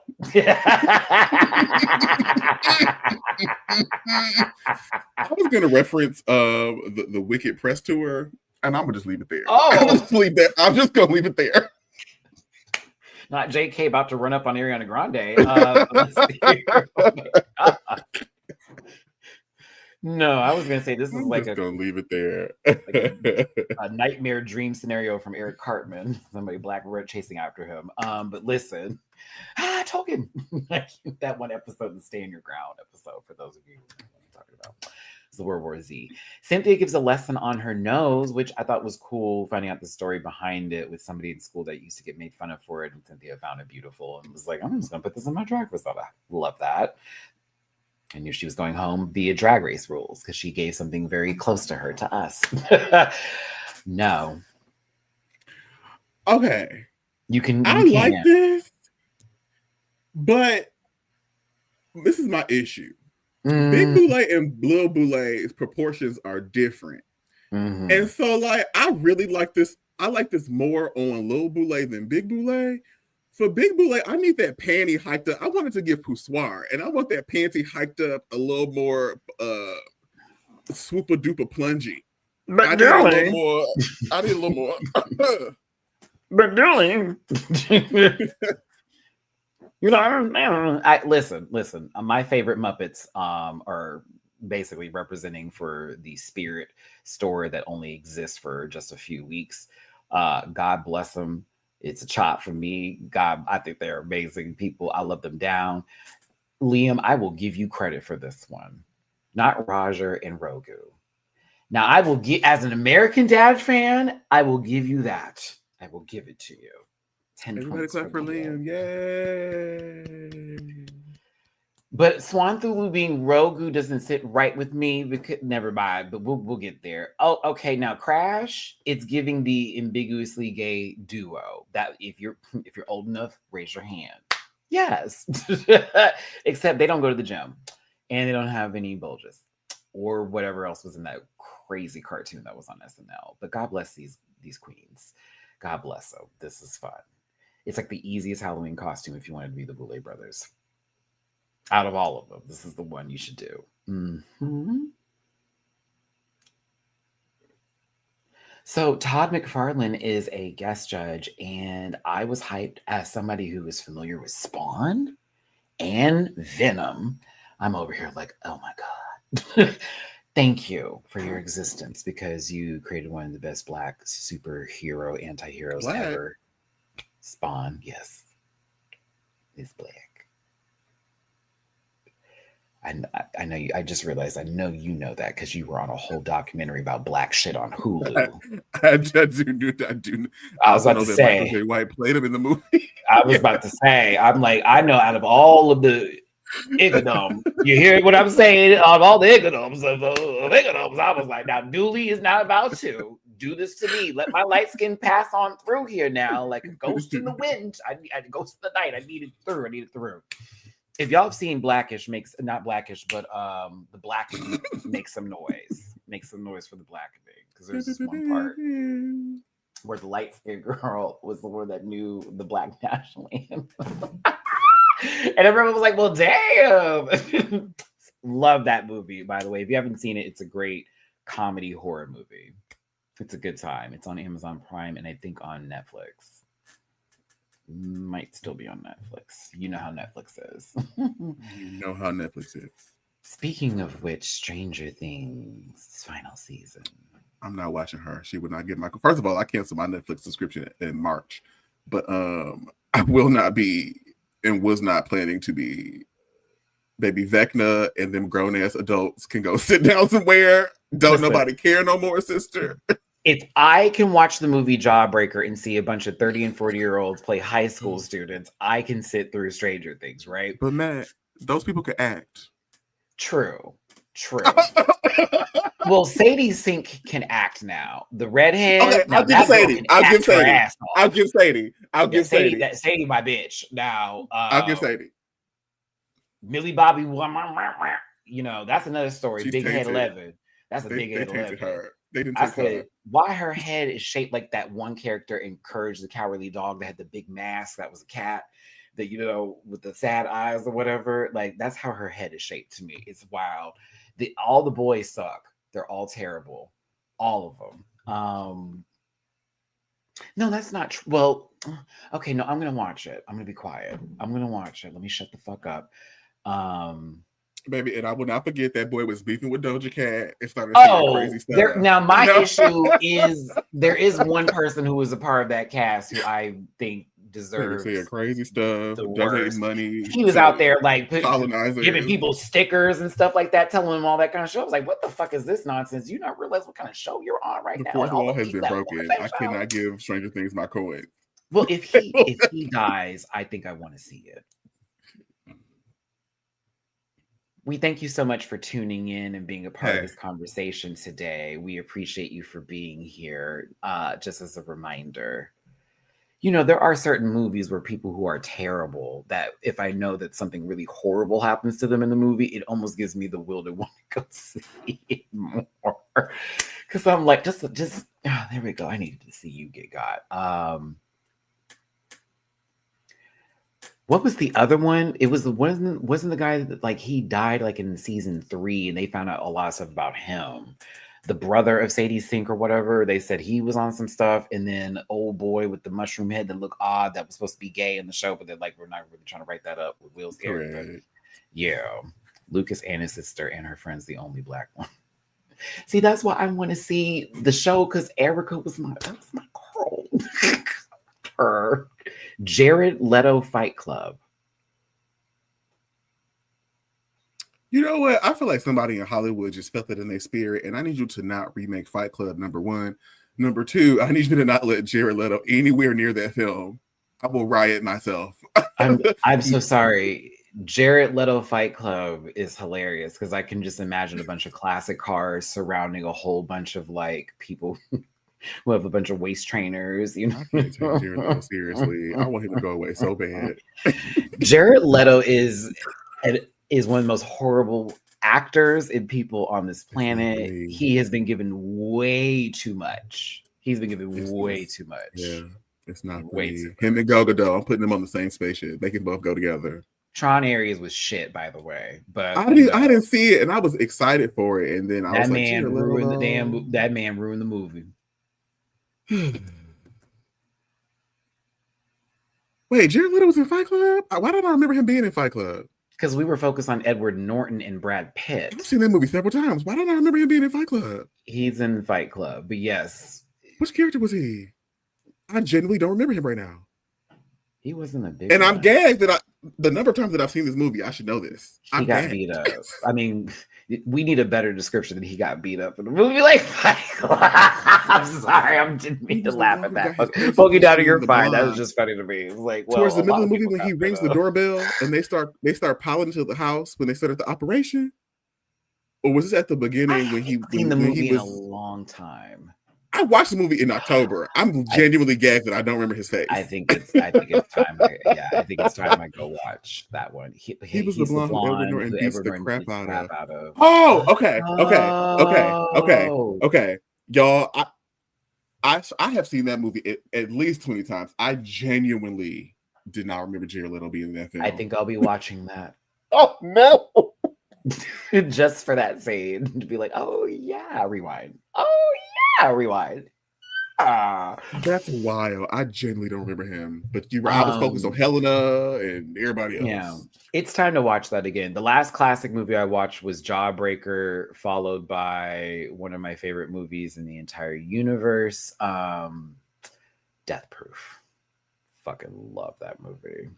I was going to reference the Wicked press tour, and I'm gonna just leave it there. I'm just gonna leave it there. Not JK about to run up on Ariana Grande. No, I was gonna say this is like gonna leave it there. Like a nightmare dream scenario from Eric Cartman. Somebody black red chasing after him. But listen, token. That one episode, the Stay in Your Ground episode, for those of you who know what I'm talking about. It's the World War Z. Cynthia gives a lesson on her nose, which I thought was cool, finding out the story behind it with somebody in school that used to get made fun of for it, and Cynthia found it beautiful and was like, I'm just gonna put this in my drag race. I love that. I knew she was going home via drag race rules because she gave something very close to her to us. No. Okay. I like this, but this is my issue. Big Boulay and Little Boulay's proportions are different. Mm-hmm. And so, like, I really like this. I like this more on Little Boulay than Big Boulay. For Big Boulay, I need that panty hiked up. I wanted to give poussoir, and I want that panty hiked up a little more swoopa-doopa plungy. I need a little more. But darling, you know, listen. My favorite Muppets are basically representing for the Spirit store that only exists for just a few weeks. God bless them. It's a chop for me. God, I think they're amazing people. I love them down. Liam, I will give you credit for this one. Not Roger and Rogu. Now, I will get, as an American Dad fan, I will give you that. I will give it to you. 10 Everybody clap for Liam. Yay. But Swanthulu being Rogu doesn't sit right with me. Because, never mind, but we'll get there. Oh, okay. Now Crash, it's giving the ambiguously gay duo. That if you're old enough, raise your hand. Yes. Except they don't go to the gym and they don't have any bulges or whatever else was in that crazy cartoon that was on SNL. But God bless these queens. God bless them. This is fun. It's like the easiest Halloween costume if you wanted to be the Boulay brothers. Out of all of them, this is the one you should do. Mm-hmm. So Todd McFarlane is a guest judge, and I was hyped as somebody who is familiar with Spawn and Venom. I'm over here like, oh my God. Thank you for your existence, because you created one of the best Black superhero anti-heroes ever. Spawn, yes. Is Black. I know you. I just realized I know you know that because you were on a whole documentary about Black shit on Hulu. I do. I was about to say Michael J. White played him in the movie. I was about to say, I'm like, I know out of all of the Igadom, you hear what I'm saying? Of all the Igadoms of Igadoms, I was like, now Dooley is not about to do this to me. Let my light skin pass on through here now, like a ghost in the wind. I ghost in the night. I need it through. If y'all have seen Blackish, not Blackish, but the Blackening, make some noise. Make some noise for the Blackening, because there's this one part where the light skinned girl was the one that knew the Black national anthem. And everyone was like, well, damn. Love that movie, by the way. If you haven't seen it, it's a great comedy horror movie. It's a good time. It's on Amazon Prime and I think on Netflix. Might still be on Netflix. You know how Netflix is. You know how Netflix is. Speaking of which, Stranger Things final season. I'm not watching her. She would not get my. First of all, I canceled my Netflix subscription in March, but I will not be and was not planning to be. Baby Vecna and them grown ass adults can go sit down somewhere. Don't nobody care no more, sister. If I can watch the movie Jawbreaker and see a bunch of 30 and 40-year-olds play high school students, I can sit through Stranger Things, right? But Matt, those people could act. True. Well, Sadie Sink can act now. The redhead. Okay, I'll give Sadie. I'll give Sadie. Sadie, my bitch. Now, I'll give Sadie. Millie Bobby, you know, that's another story. She's Big tainted. Head 11. That's a Big Head 11. Her. They didn't I take said, her. why her head is shaped like that one character in Courage the Cowardly Dog that had the big mask that was a cat, that, you know, with the sad eyes or whatever. Like, that's how her head is shaped to me. It's wild. All the boys suck. They're all terrible. All of them. No, that's not true. Well, okay, no, I'm going to watch it. I'm going to be quiet. I'm going to watch it. Let me shut the fuck up. Baby, and I will not forget that boy was beefing with Doja Cat and started saying crazy stuff. Now, my issue is there is one person who was a part of that cast who I think deserves saying crazy stuff, donating money. He was out there like colonizers, giving people stickers and stuff like that, telling them all that kind of shit. I was like, what the fuck is this nonsense? You not realize what kind of show you're on right now? The fourth wall has been broken. I cannot give Stranger Things my coin. Well, if he dies, I think I want to see it. We thank you so much for tuning in and being a part of this conversation today. We appreciate you for being here. Just as a reminder, you know, there are certain movies where people who are terrible, that if I know that something really horrible happens to them in the movie, it almost gives me the will to want to go see it more. Because I'm like, just there we go. I needed to see you get got. What was the other one? It was wasn't the guy that, like, he died like in season 3 and they found out a lot of stuff about him. The brother of Sadie Sink or whatever, they said he was on some stuff, and then old boy with the mushroom head that looked odd that was supposed to be gay in the show, but they're like, we're not really trying to write that up with Will's character. But yeah, Lucas and his sister and her friend's the only black one. See, that's why I want to see the show, because Erica was my girl. Her Jared Leto Fight Club. You know what? I feel like somebody in Hollywood just felt it in their spirit, and I need you to not remake Fight Club, number 1. Number 2, I need you to not let Jared Leto anywhere near that film. I will riot myself. I'm so sorry. Jared Leto Fight Club is hilarious because I can just imagine a bunch of classic cars surrounding a whole bunch of like people who have a bunch of waist trainers. You know, I can't take Jared Leto seriously. I want him to go away so bad. Jared Leto is one of the most horrible actors and people on this planet. Exactly. He has been given way too much. He's been given way too much. Yeah, it's not way too much. Him and Gal Gadot, I'm putting them on the same spaceship. They can both go together. Tron Ares was shit, by the way. But I didn't see it, and I was excited for it, and then I was like, man ruined that man ruined the movie. Wait, Jared Leto was in Fight Club? Why don't I remember him being in Fight Club? Because we were focused on Edward Norton and Brad Pitt. I've seen that movie several times. Why don't I remember him being in Fight Club? He's in Fight Club, but yes. Which character was he? I genuinely don't remember him right now. He wasn't a big. And I'm gagged that the number of times that I've seen this movie, I should know this. He got beat up. I mean, we need a better description than he got beat up in the movie. Like, I'm sorry, I didn't mean to laugh at that. Poke you down to your fine. That was just funny to me. It was like, well, towards the middle of the movie when he rings the doorbell and they start piling into the house when they started the operation. Or was this at the beginning when he seen the movie in a long time? I watched the movie in October. I'm genuinely gagged that I don't remember his face. I think it's time. I think it's time I go watch that one. He was the blonde who Edward Norton beats the crap out of. Oh, okay. Y'all, I have seen that movie at least 20 times. I genuinely did not remember Jared Leto being in that film. I think I'll be watching that. Oh no. Just for that scene to be like, oh yeah, rewind. Oh yeah, rewind. That's wild. I genuinely don't remember him, but I was focused on Helena and everybody else. Yeah, it's time to watch that again. The last classic movie I watched was Jawbreaker, followed by one of my favorite movies in the entire universe, Death Proof. Fucking love that movie.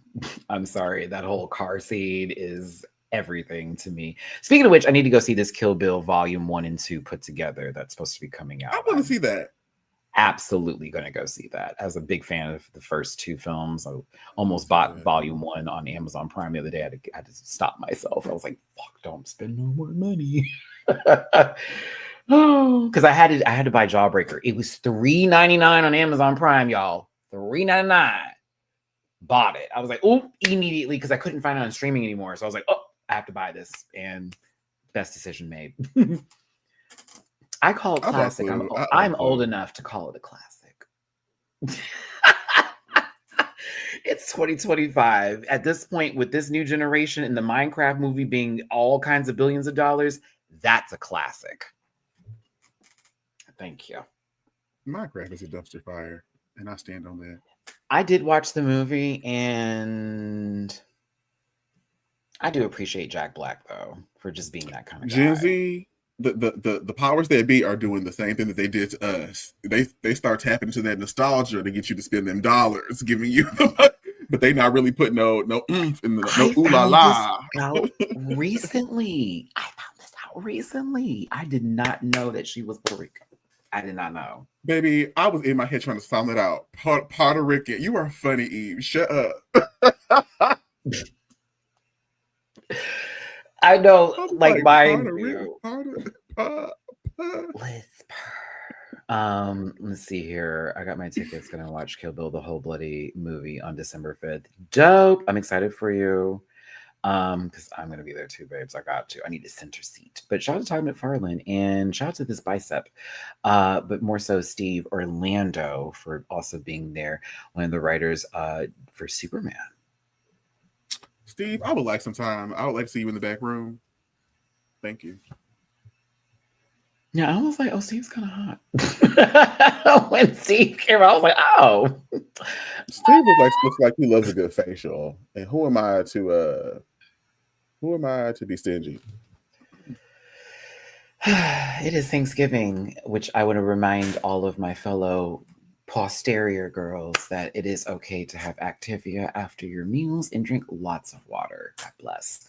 I'm sorry, that whole car scene is everything to me. Speaking of which, I need to go see this Kill Bill Volume 1 and 2 put together. That's supposed to be coming out. I want to see that. Absolutely going to go see that. As a big fan of the first two films, I almost bought Volume 1 on Amazon Prime the other day. I had to stop myself. I was like, "Fuck, don't spend no more money." Because I had to buy Jawbreaker. It was $3.99 on Amazon Prime, y'all. $3.99. Bought it. I was like, "Oh!" immediately because I couldn't find it on streaming anymore. So I was like, "Oh, I have to buy this." And best decision made. I call it classic. I'm old enough to call it a classic. It's 2025. At this point, with this new generation and the Minecraft movie being all kinds of billions of dollars, that's a classic. Thank you. Minecraft is a dumpster fire, and I stand on that. I did watch the movie, and I do appreciate Jack Black, though, for just being that kind of guy. Gen Z, the powers that be are doing the same thing that they did to us. They start tapping into that nostalgia to get you to spend them dollars, giving you the money, but they not really put no oomph in the no ooh la la. Recently, I found this out recently. I did not know that she was Puerto Rican. I did not know. Baby, I was in my head trying to sound it out. Puerto Rican. You are funny, Eve. Shut up. I know, like my let's see here. I got my tickets. Gonna watch Kill Bill, the whole bloody movie on December 5th. Dope. I'm excited for you. Because I'm gonna be there too, babes. I got to. I need a center seat. But shout out to Todd McFarlane and shout out to this bicep. But more so Steve Orlando for also being there, one of the writers for Superman. Steve, I would like to see you in the back room. Thank you. Yeah, I was like, oh, Steve's kind of hot. When Steve came out, I was like, oh. Steve looks like he loves a good facial. And who am I to be stingy? It is Thanksgiving, which I want to remind all of my fellow posterior girls that it is okay to have Activia after your meals and drink lots of water. God bless.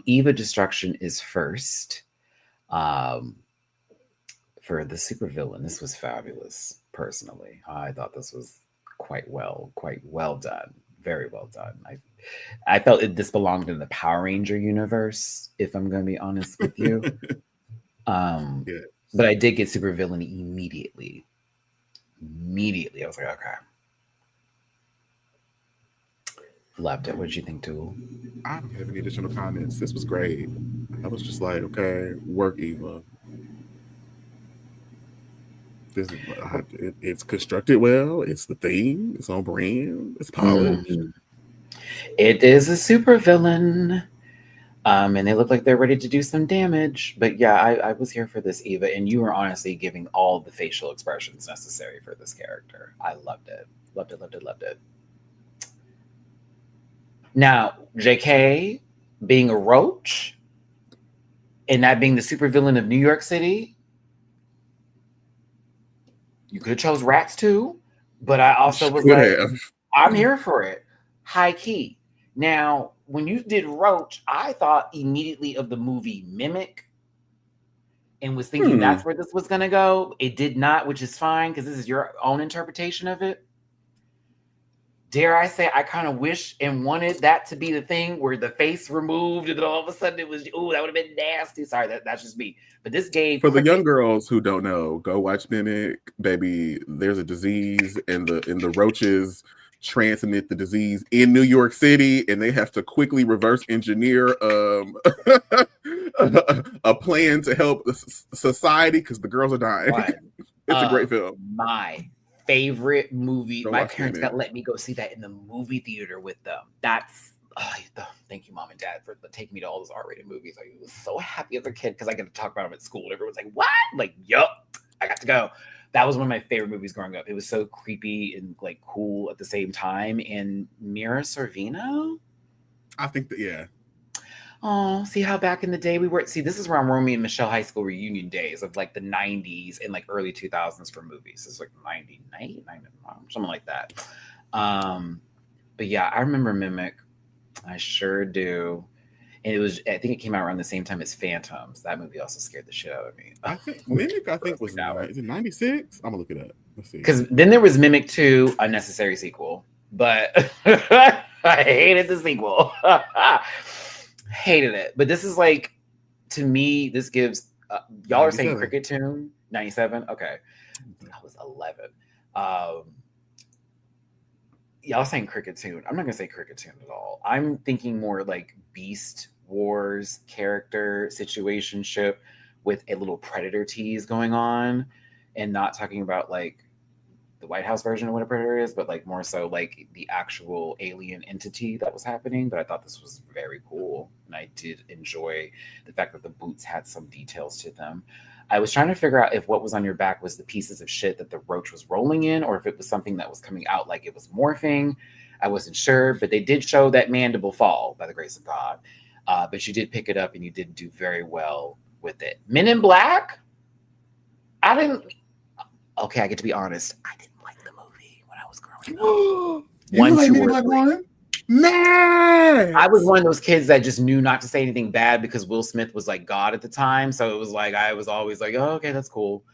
Eva Destruction is first. For the supervillain, this was fabulous. Personally, I thought this was quite well done, very well done. I felt this belonged in the Power Ranger universe, if I'm going to be honest with you. Yes. But I did get supervillain immediately. I was like, okay. Loved it. What did you think, Tool? I don't have any additional comments. This was great. I was just like, okay, work, Eva. It's constructed well. It's the theme. It's on brand. It's polished. It is a supervillain. And they look like they're ready to do some damage. But yeah, I was here for this, Eva, and you were honestly giving all the facial expressions necessary for this character. I loved it. Loved it, loved it, loved it. Now, JK being a roach and that being the supervillain of New York City, you could have chose rats too, but I also was like, I'm here for it. High key. Now, when you did Roach, I thought immediately of the movie Mimic and was thinking that's where this was going to go. It did not, which is fine because this is your own interpretation of it. Dare I say, I kind of wish and wanted that to be the thing where the face removed and then all of a sudden it was, oh, that would have been nasty. Sorry, that's just me. But this gave for the young girls who don't know, go watch Mimic, baby. There's a disease and the roaches transmit the disease in New York City, and they have to quickly reverse engineer a plan to help society because the girls are dying. It's a great film. My favorite movie. My parents got let me go see that in the movie theater with them. That's thank you, Mom and Dad, for taking me to all those R-rated movies. I was so happy as a kid because I get to talk about them at school. Everyone's like, "What?" I'm like, yup, I got to go. That was one of my favorite movies growing up. It was so creepy and like cool at the same time. And Mira Sorvino, I think that, yeah. Oh, see how back in the day we were. See, this is around Romeo and Michelle high school reunion days of like the 90s and like early 2000s for movies. It's like 99, something like that. But yeah, I remember Mimic. I sure do. And I think it came out around the same time as Phantoms. That movie also scared the shit out of me. I think Mimic, was is it 96? I'm gonna look it up. Let's see. Because then there was Mimic 2, unnecessary sequel. But I hated the sequel. Hated it. But this is like, to me, this gives y'all 97. Are saying Cricket Tune 97. Okay, I was 11. Y'all saying Cricket Tune. I'm not gonna say Cricket Tune at all. I'm thinking more like Beast Wars character situationship with a little Predator tease going on, and not talking about like the White House version of what a Predator is, but like more so like the actual alien entity that was happening. But I thought this was very cool, and I did enjoy the fact that the boots had some details to them. I was trying to figure out if what was on your back was the pieces of shit that the roach was rolling in, or if it was something that was coming out like it was morphing. I wasn't sure, but they did show that mandible fall by the grace of God. But you did pick it up, and you did do very well with it. Men in Black? I didn't... Okay, I get to be honest. I didn't like the movie when I was growing up. You like Men in Black 1? Man, I was one of those kids that just knew not to say anything bad because Will Smith was like God at the time. So it was like, I was always like, oh, okay, that's cool.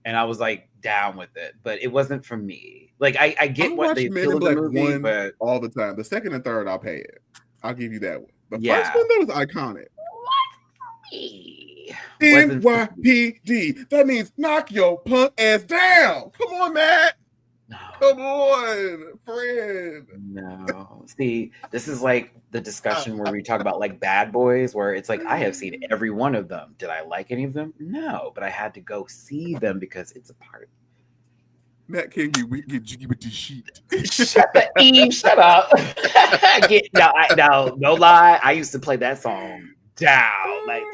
And I was like down with it, but it wasn't for me. Like, I get what they feel of the movie, but all the time. The second and third, I'll pay it. I'll give you that one. The first one, that was iconic. NYPD. That means knock your punk ass down. Come on, Matt. No. Come on, friend. No. See, this is like the discussion where we talk about like Bad Boys, where it's like, I have seen every one of them. Did I like any of them? No, but I had to go see them because it's a part. Matt can't get jiggy with this shit. Shut up. No lie. I used to play that song down, like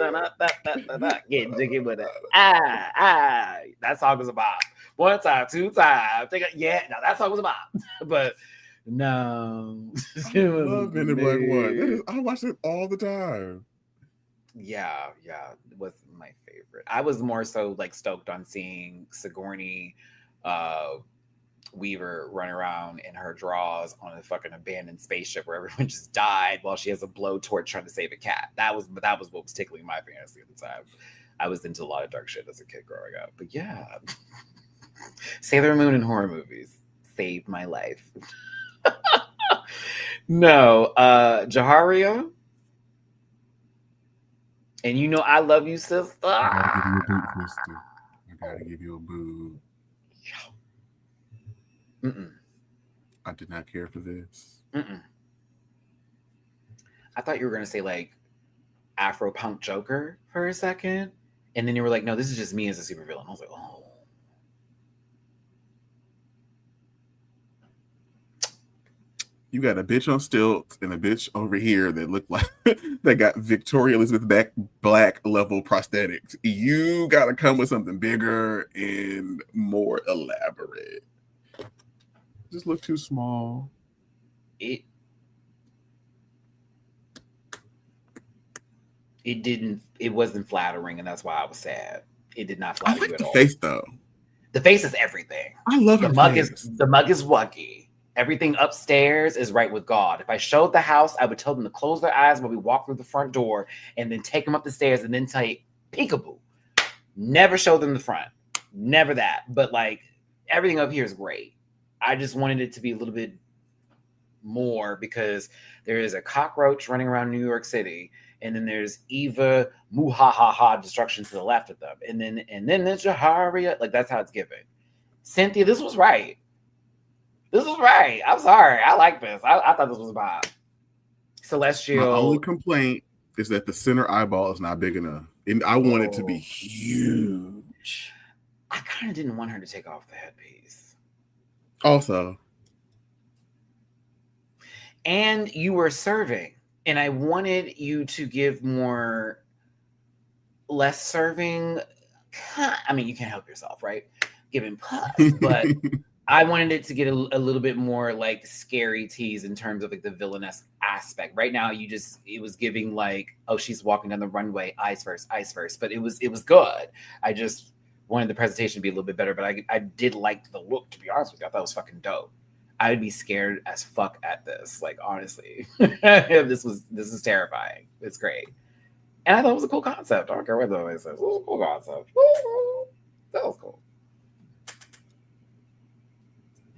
getting jiggy with it. That song was a bop. One time, two times. Now that song was a bop. But no. I love Men in Black 1. I watch it all the time. Yeah, it was my favorite. I was more so like stoked on seeing Sigourney Weaver run around in her drawers on a fucking abandoned spaceship where everyone just died while she has a blowtorch trying to save a cat. That was what was tickling my fantasy at the time. I was into a lot of dark shit as a kid growing up. But yeah, Sailor Moon and horror movies saved my life. No, Jaharia. And you know I love you, sister. I gotta give you a boo. I did not care for this. I thought you were going to say like Afro punk Joker for a second. And then you were like, no, this is just me as a supervillain. I was like, oh. You got a bitch on stilts and a bitch over here that look like that got Victoria Elizabeth black level prosthetics. You got to come with something bigger and more elaborate. Just look too small. It wasn't flattering, and that's why I was sad. It did not flatter you at all. The face though. The face is everything. I love the her mug face. The mug is wuggy. Everything upstairs is right with God. If I showed the house, I would tell them to close their eyes when we walk through the front door and then take them up the stairs and then tell you, peekaboo. Never show them the front. Never that. But like everything up here is great. I just wanted it to be a little bit more because there is a cockroach running around New York City, and then there's Eva Muhahaha destruction to the left of them. And then there's Jaharia. Like that's how it's given. Cynthia, this was right. This was right. I'm sorry. I like this. I thought this was a vibe. Celestial. My only complaint is that the center eyeball is not big enough. And I want it to be huge. I kind of didn't want her to take off the headpiece. Also. And you were serving. And I wanted you to give less serving. I mean, you can't help yourself, right? Giving puss, but I wanted it to get a little bit more like scary tease in terms of like the villainous aspect. Right now, it was giving like, oh, she's walking down the runway, eyes first. But it was good. I just wanted the presentation to be a little bit better, but I did like the look, to be honest with you. I thought it was fucking dope. I would be scared as fuck at this. Like, honestly, this is terrifying. It's great. And I thought it was a cool concept. I don't care what the way says. It was a cool concept. That was cool.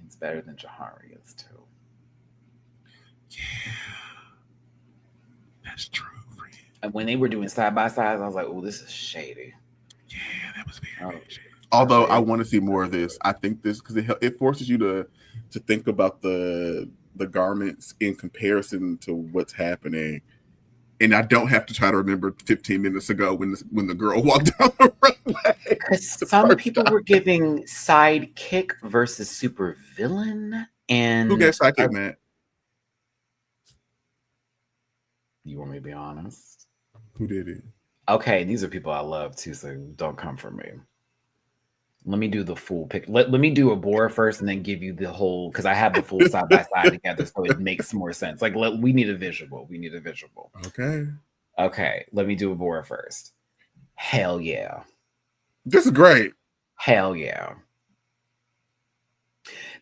It's better than Jaharia's too. Yeah. That's true, friend. And when they were doing side by sides, I was like, oh, this is shady. Yeah, that was very shady. Although I want to see more of this. I think this because it forces you to think about the garments in comparison to what's happening. And I don't have to try to remember 15 minutes ago when the girl walked down the runway. Because some people were giving sidekick versus supervillain. And who gets sidekick, Matt? You want me to be honest? Who did it? Okay, these are people I love too, so don't come for me. Let me do the full pick. Let me do Abora first and then give you the whole, because I have the full side by side together, so it makes more sense. Like, we need a visual. Okay, let me do Abora first. Hell yeah. This is great. Hell yeah.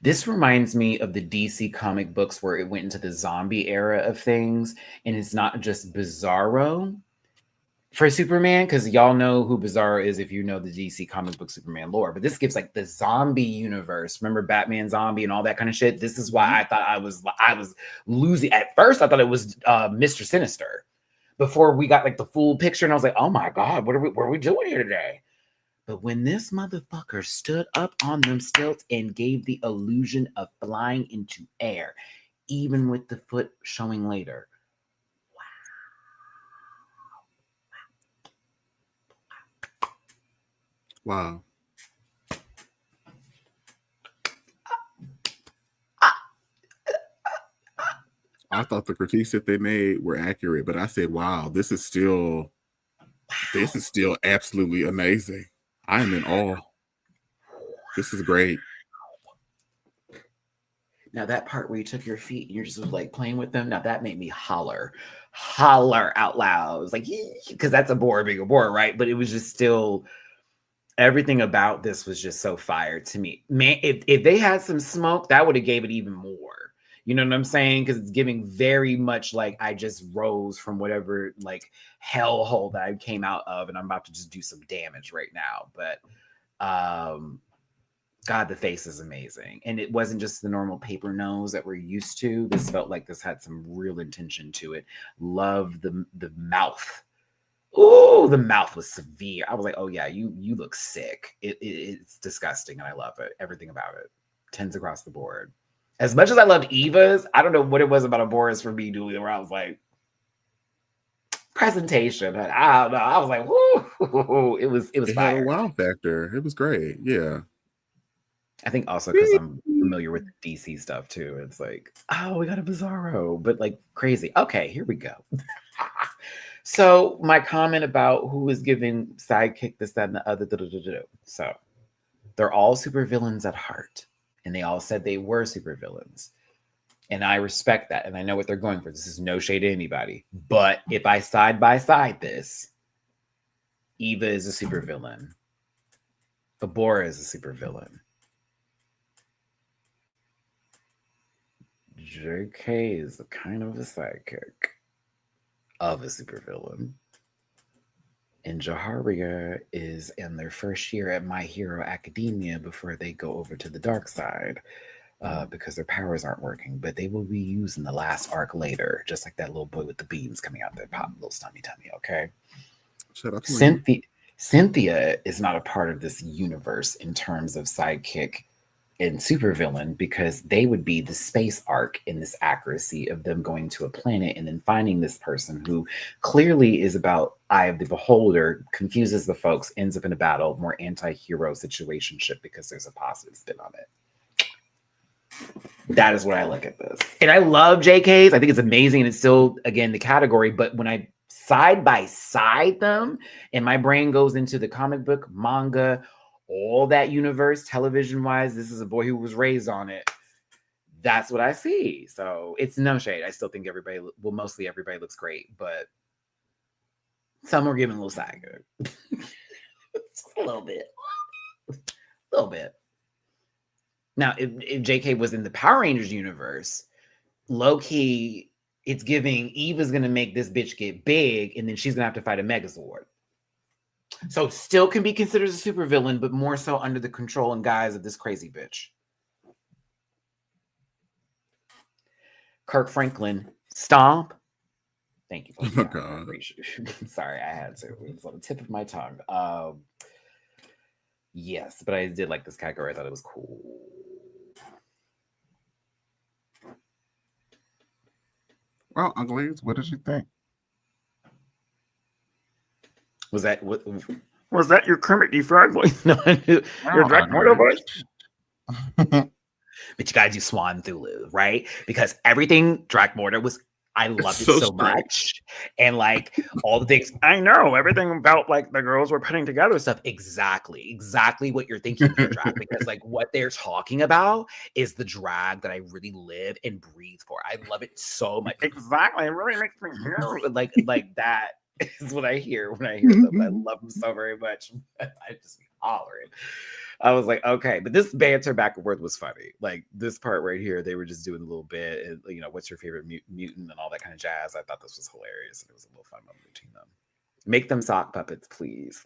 This reminds me of the DC comic books where it went into the zombie era of things, and it's not just Bizarro for Superman, because y'all know who Bizarro is if you know the DC comic book Superman lore. But this gives like the zombie universe. Remember Batman Zombie and all that kind of shit? This is why I thought I was losing. At first, I thought it was Mr. Sinister before we got like the full picture. And I was like, oh my God, what are we doing here today? But when this motherfucker stood up on them stilts and gave the illusion of flying into air, even with the foot showing later. Wow. I thought the critiques that they made were accurate, but I said, wow, this is still absolutely amazing. I am in awe. This is great. Now that part where you took your feet and you're just like playing with them, now that made me holler out loud. It was like, because that's a bore being a bore, right? But it was just still, everything about this was just so fire to me. Man, if they had some smoke, that would have gave it even more. You know what I'm saying? Because it's giving very much like I just rose from whatever like hellhole that I came out of, and I'm about to just do some damage right now. But God, the face is amazing. And it wasn't just the normal paper nose that we're used to. This felt like this had some real intention to it. Love the mouth. Oh, the mouth was severe. I was like, oh yeah, you look sick. It's disgusting, and I love it. Everything about it. 10s across the board. As much as I loved Eva's, I don't know what it was about Abora's for me, Julia, where I was like, presentation. I don't know. I was like, whoo, it was fire. Had a wow factor. It was great. Yeah. I think also because I'm familiar with DC stuff too. It's like, oh, we got a Bizarro, but like crazy. Okay, here we go. So my comment about who is giving sidekick this, that, and the other. So they're all supervillains at heart, and they all said they were supervillains. And I respect that. And I know what they're going for. This is no shade to anybody. But if I side by side this, Eva is a supervillain. Fabora is a supervillain. JK is a kind of a sidekick of a supervillain. And Jaharia is in their first year at My Hero Academia before they go over to the dark side. Because their powers aren't working, but they will be used in the last arc later, just like that little boy with the beams coming out their pop, little tummy, okay? Cynthia is not a part of this universe in terms of sidekick and supervillain, because they would be the space arc in this accuracy of them going to a planet and then finding this person who clearly is about Eye of the Beholder, confuses the folks, ends up in a battle, more anti-hero situationship because there's a positive spin on it. That is what I look at this. And I love JKs. I think it's amazing. And it's still, again, the category. But when I side by side them and my brain goes into the comic book, manga, all that universe, television wise, this is a boy who was raised on it. That's what I see. So it's no shade. I still think everybody, well, mostly everybody looks great. But some are giving a little side good. Just a little bit. A little bit. Now, if JK was in the Power Rangers universe, low-key, it's giving Eva's going to make this bitch get big, and then she's going to have to fight a Megazord. So still can be considered a supervillain, but more so under the control and guise of this crazy bitch. Kirk Franklin, stomp. Thank you. Oh, God. Sorry, I had to. It was on the tip of my tongue. Yes, but I did like this category. I thought it was cool. Well, Uglies, what did you think? Was that your Kermit the Frog voice? No, your Dragula voice. But you gotta do Swan Thulu, right? Because everything Dragmortar was, I loved it so much. And like all the things, I know everything about like the girls were putting together stuff. Exactly what you're thinking of drag. Because like what they're talking about is the drag that I really live and breathe for. I love it so much. Exactly. It really makes me like that is what I hear when I hear them. I love them so very much. I just be hollering. I was like, okay, but this banter back and forth was funny. Like this part right here, they were just doing a little bit, and you know, what's your favorite mutant and all that kind of jazz. I thought this was hilarious, and it was a little fun moment between them. Make them sock puppets, please.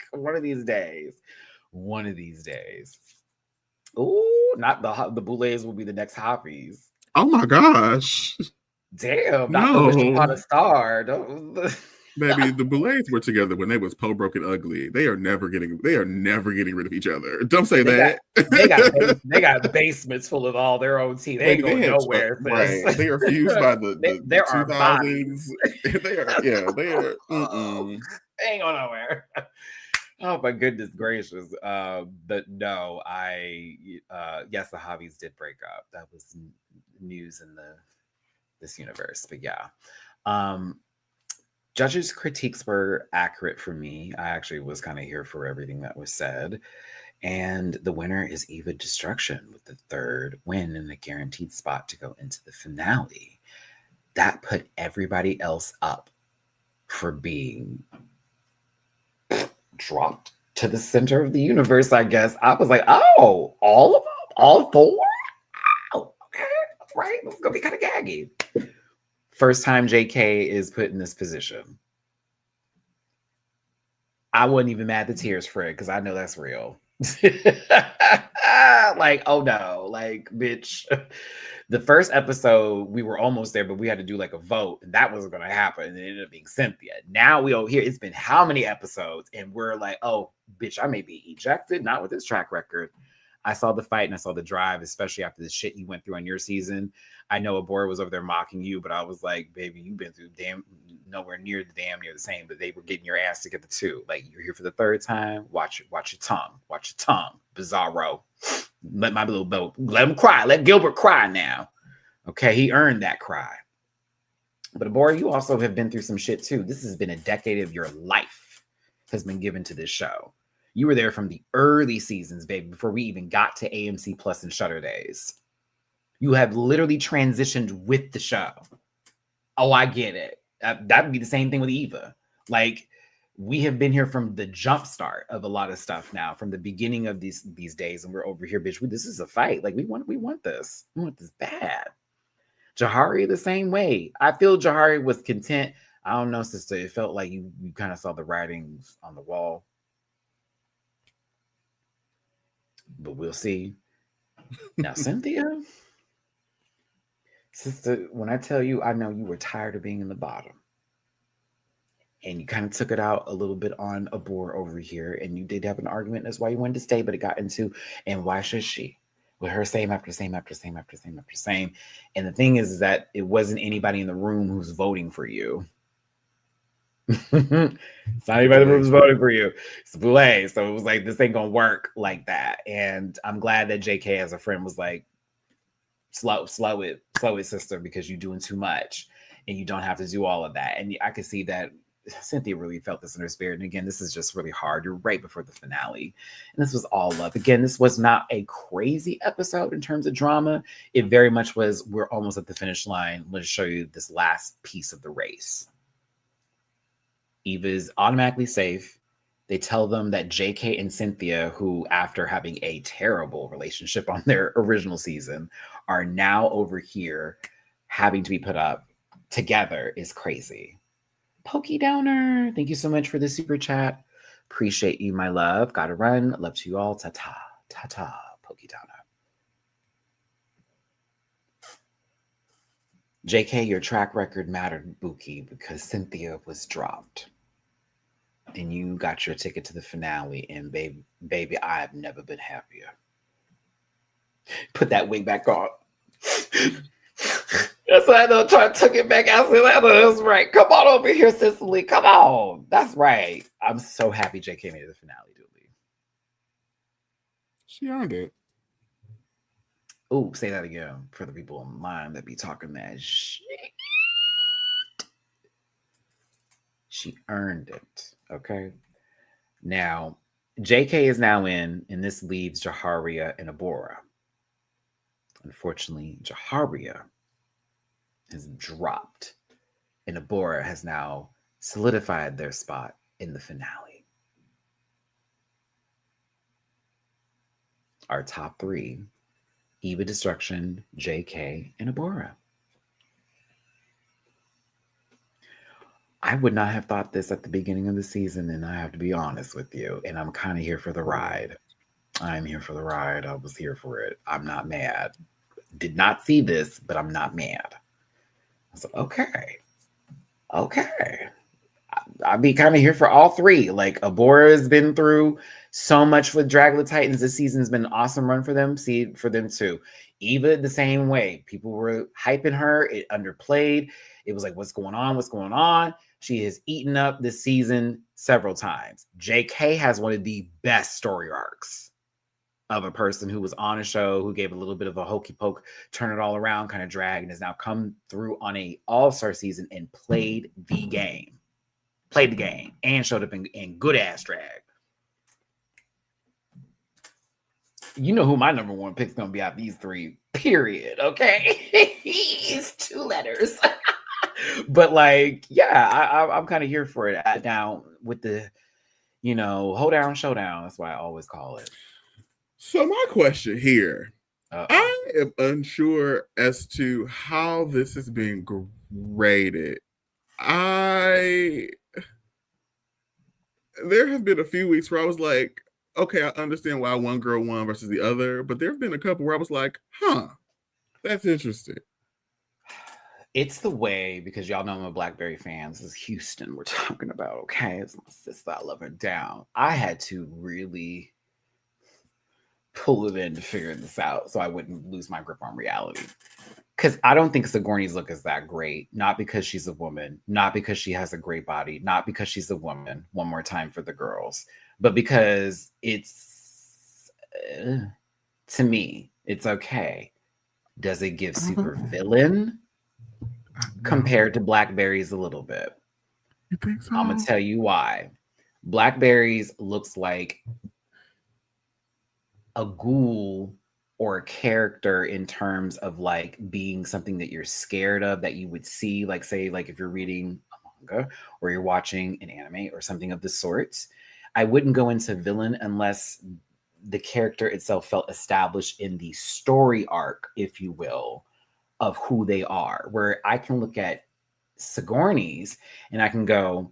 One of these days. Oh, not the Boulets will be the next Hoppies. Oh my gosh! Damn, not the Wish Upon a Star. Baby, the Boulets were together when they was Po Broke and Ugly. They are never getting rid of each other. Don't say that. They got basements full of all their own tea. They ain't going nowhere. Right. They are fused by the 2000s. They are. They ain't going nowhere. Oh my goodness gracious. But no, yes, the Hobbies did break up. That was news in this universe. But yeah. Judges' critiques were accurate for me. I actually was kind of here for everything that was said. And the winner is Eva Destruction with the third win and a guaranteed spot to go into the finale. That put everybody else up for being dropped to the center of the universe, I guess. I was like, oh, all of them? All four? Oh, okay, right. It's going to be kind of gaggy. First time JK is put in this position. I wasn't even mad at the tears for it because I know that's real. Like, oh no, like, bitch. The first episode, we were almost there, but we had to do like a vote, and that wasn't going to happen. And it ended up being Cynthia. Now we over here, it's been how many episodes? And we're like, oh, bitch, I may be ejected, not with this track record. I saw the fight and I saw the drive, especially after the shit you went through on your season. I know Abora was over there mocking you, but I was like, baby, you've been through nowhere near the same, but they were getting your ass together too. Like, you're here for the third time. Watch your tongue, Bizarro. Let my little boat, let him cry. Let Gilbert cry now. Okay, he earned that cry. But Abora, you also have been through some shit too. This has been a decade of your life has been given to this show. You were there from the early seasons, baby, before we even got to AMC Plus and Shudder days. You have literally transitioned with the show. Oh, I get it. That would be the same thing with Eva. Like, we have been here from the jump start of a lot of stuff now, from the beginning of these days, and we're over here, bitch. This is a fight. Like, we want this. We want this bad. Jahari the same way. I feel Jahari was content. I don't know, sister. It felt like you kind of saw the writings on the wall. But we'll see. Now, Cynthia, sister, when I tell you, I know you were tired of being in the bottom. And you kind of took it out a little bit on Abora over here. And you did have an argument. That's why you wanted to stay. But it got into, and why should she? With her same after same after same after same after same. And the thing is that it wasn't anybody in the room who's voting for you. It's not anybody in the room who's voting for you. It's Boulay. So it was like, this ain't gonna work like that. And I'm glad that JK as a friend was like, slow it, sister, because you're doing too much and you don't have to do all of that. And I could see that Cynthia really felt this in her spirit. And again, this is just really hard. You're right before the finale. And this was all love. Again, this was not a crazy episode in terms of drama. It very much was, we're almost at the finish line. Let's show you this last piece of the race. Eva is automatically safe. They tell them that JK and Cynthia, who after having a terrible relationship on their original season, are now over here having to be put up together, is crazy. Pokey Downer, thank you so much for the super chat. Appreciate you, my love. Gotta run. Love to you all. Ta-ta. Ta-ta, Pokey Downer. JK, your track record mattered, Buki, because Cynthia was dropped. And you got your ticket to the finale. And baby, I have never been happier. Put that wig back on. That's why I took it back out. That's right. Come on over here, Cicely. Come on. That's right. I'm so happy JK made the finale, Dooley. She earned it. Oh, say that again for the people online that be talking that shit. She earned it. Okay. Now, JK is now in, and this leaves Jaharia and Abora. Unfortunately, Jaharia has dropped, and Abora has now solidified their spot in the finale. Our top three: Eva Destruction, JK, and Abora. I would not have thought this at the beginning of the season, and I have to be honest with you, and I'm kind of here for the ride. I'm here for the ride. I was here for it. I'm not mad. Did not see this, but I'm not mad. I said, okay. I'd be kind of here for all three. Like, Abora has been through so much with Dragula Titans. This season's been an awesome run for them. See, for them too. Eva, the same way. People were hyping her. It underplayed. It was like, what's going on? What's going on? She has eaten up this season several times. JK has one of the best story arcs of a person who was on a show, who gave a little bit of a hokey poke, turn it all around kind of drag, and has now come through on a all-star season and played the game. And showed up in good ass drag. You know who my number one pick is going to be out of these three, period. Okay. It's 2 letters. But like, yeah, I'm kind of here for it. Now with the, hold down, showdown. That's why I always call it. So my question here, I am unsure as to how this is being graded. There have been a few weeks where I was like, okay, I understand why one girl won versus the other, but there have been a couple where I was like, that's interesting. It's the way, because y'all know I'm a Blackberry fan. This is Houston we're talking about, okay? It's my sister. I love her down. I had to really pull it in to figure this out so I wouldn't lose my grip on reality. Because I don't think Sigourney's look is that great. Not because she's a woman, not because she has a great body, not because she's a woman. One more time for the girls, but because it's to me, it's okay. Does it give Supervillain compared to Blackberries a little bit? You think so? I'm gonna tell you why. Blackberries looks like a ghoul or a character in terms of like being something that you're scared of, that you would see, like say, like if you're reading a manga or you're watching an anime or something of the sorts. I wouldn't go into villain unless the character itself felt established in the story arc, if you will, of who they are. Where I can look at Sigourney's and I can go,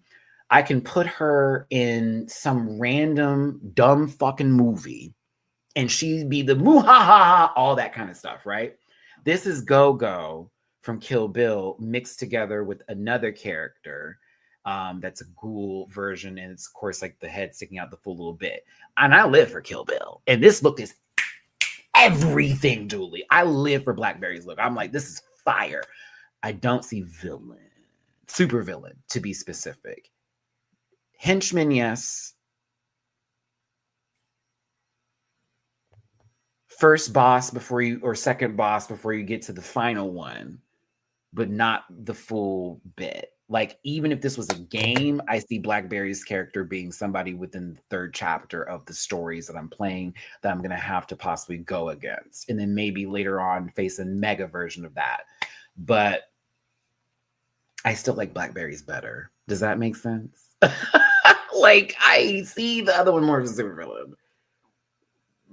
I can put her in some random dumb fucking movie and she'd be the moo ha ha ha, all that kind of stuff, right? This is Go-Go from Kill Bill mixed together with another character that's a ghoul version, and it's of course like the head sticking out the full little bit. And I live for Kill Bill, and this look is everything, Julie. I live for Blackberry's look. I'm like, this is fire. I don't see villain, super villain to be specific. Henchman, yes. First boss before you, or second boss before you get to the final one, but not the full bit. Like, even if this was a game, I see Blackberry's character being somebody within the third chapter of the stories that I'm playing that I'm going to have to possibly go against. And then maybe later on face a mega version of that. But I still like Blackberry's better. Does that make sense? Like, I see the other one more as a supervillain.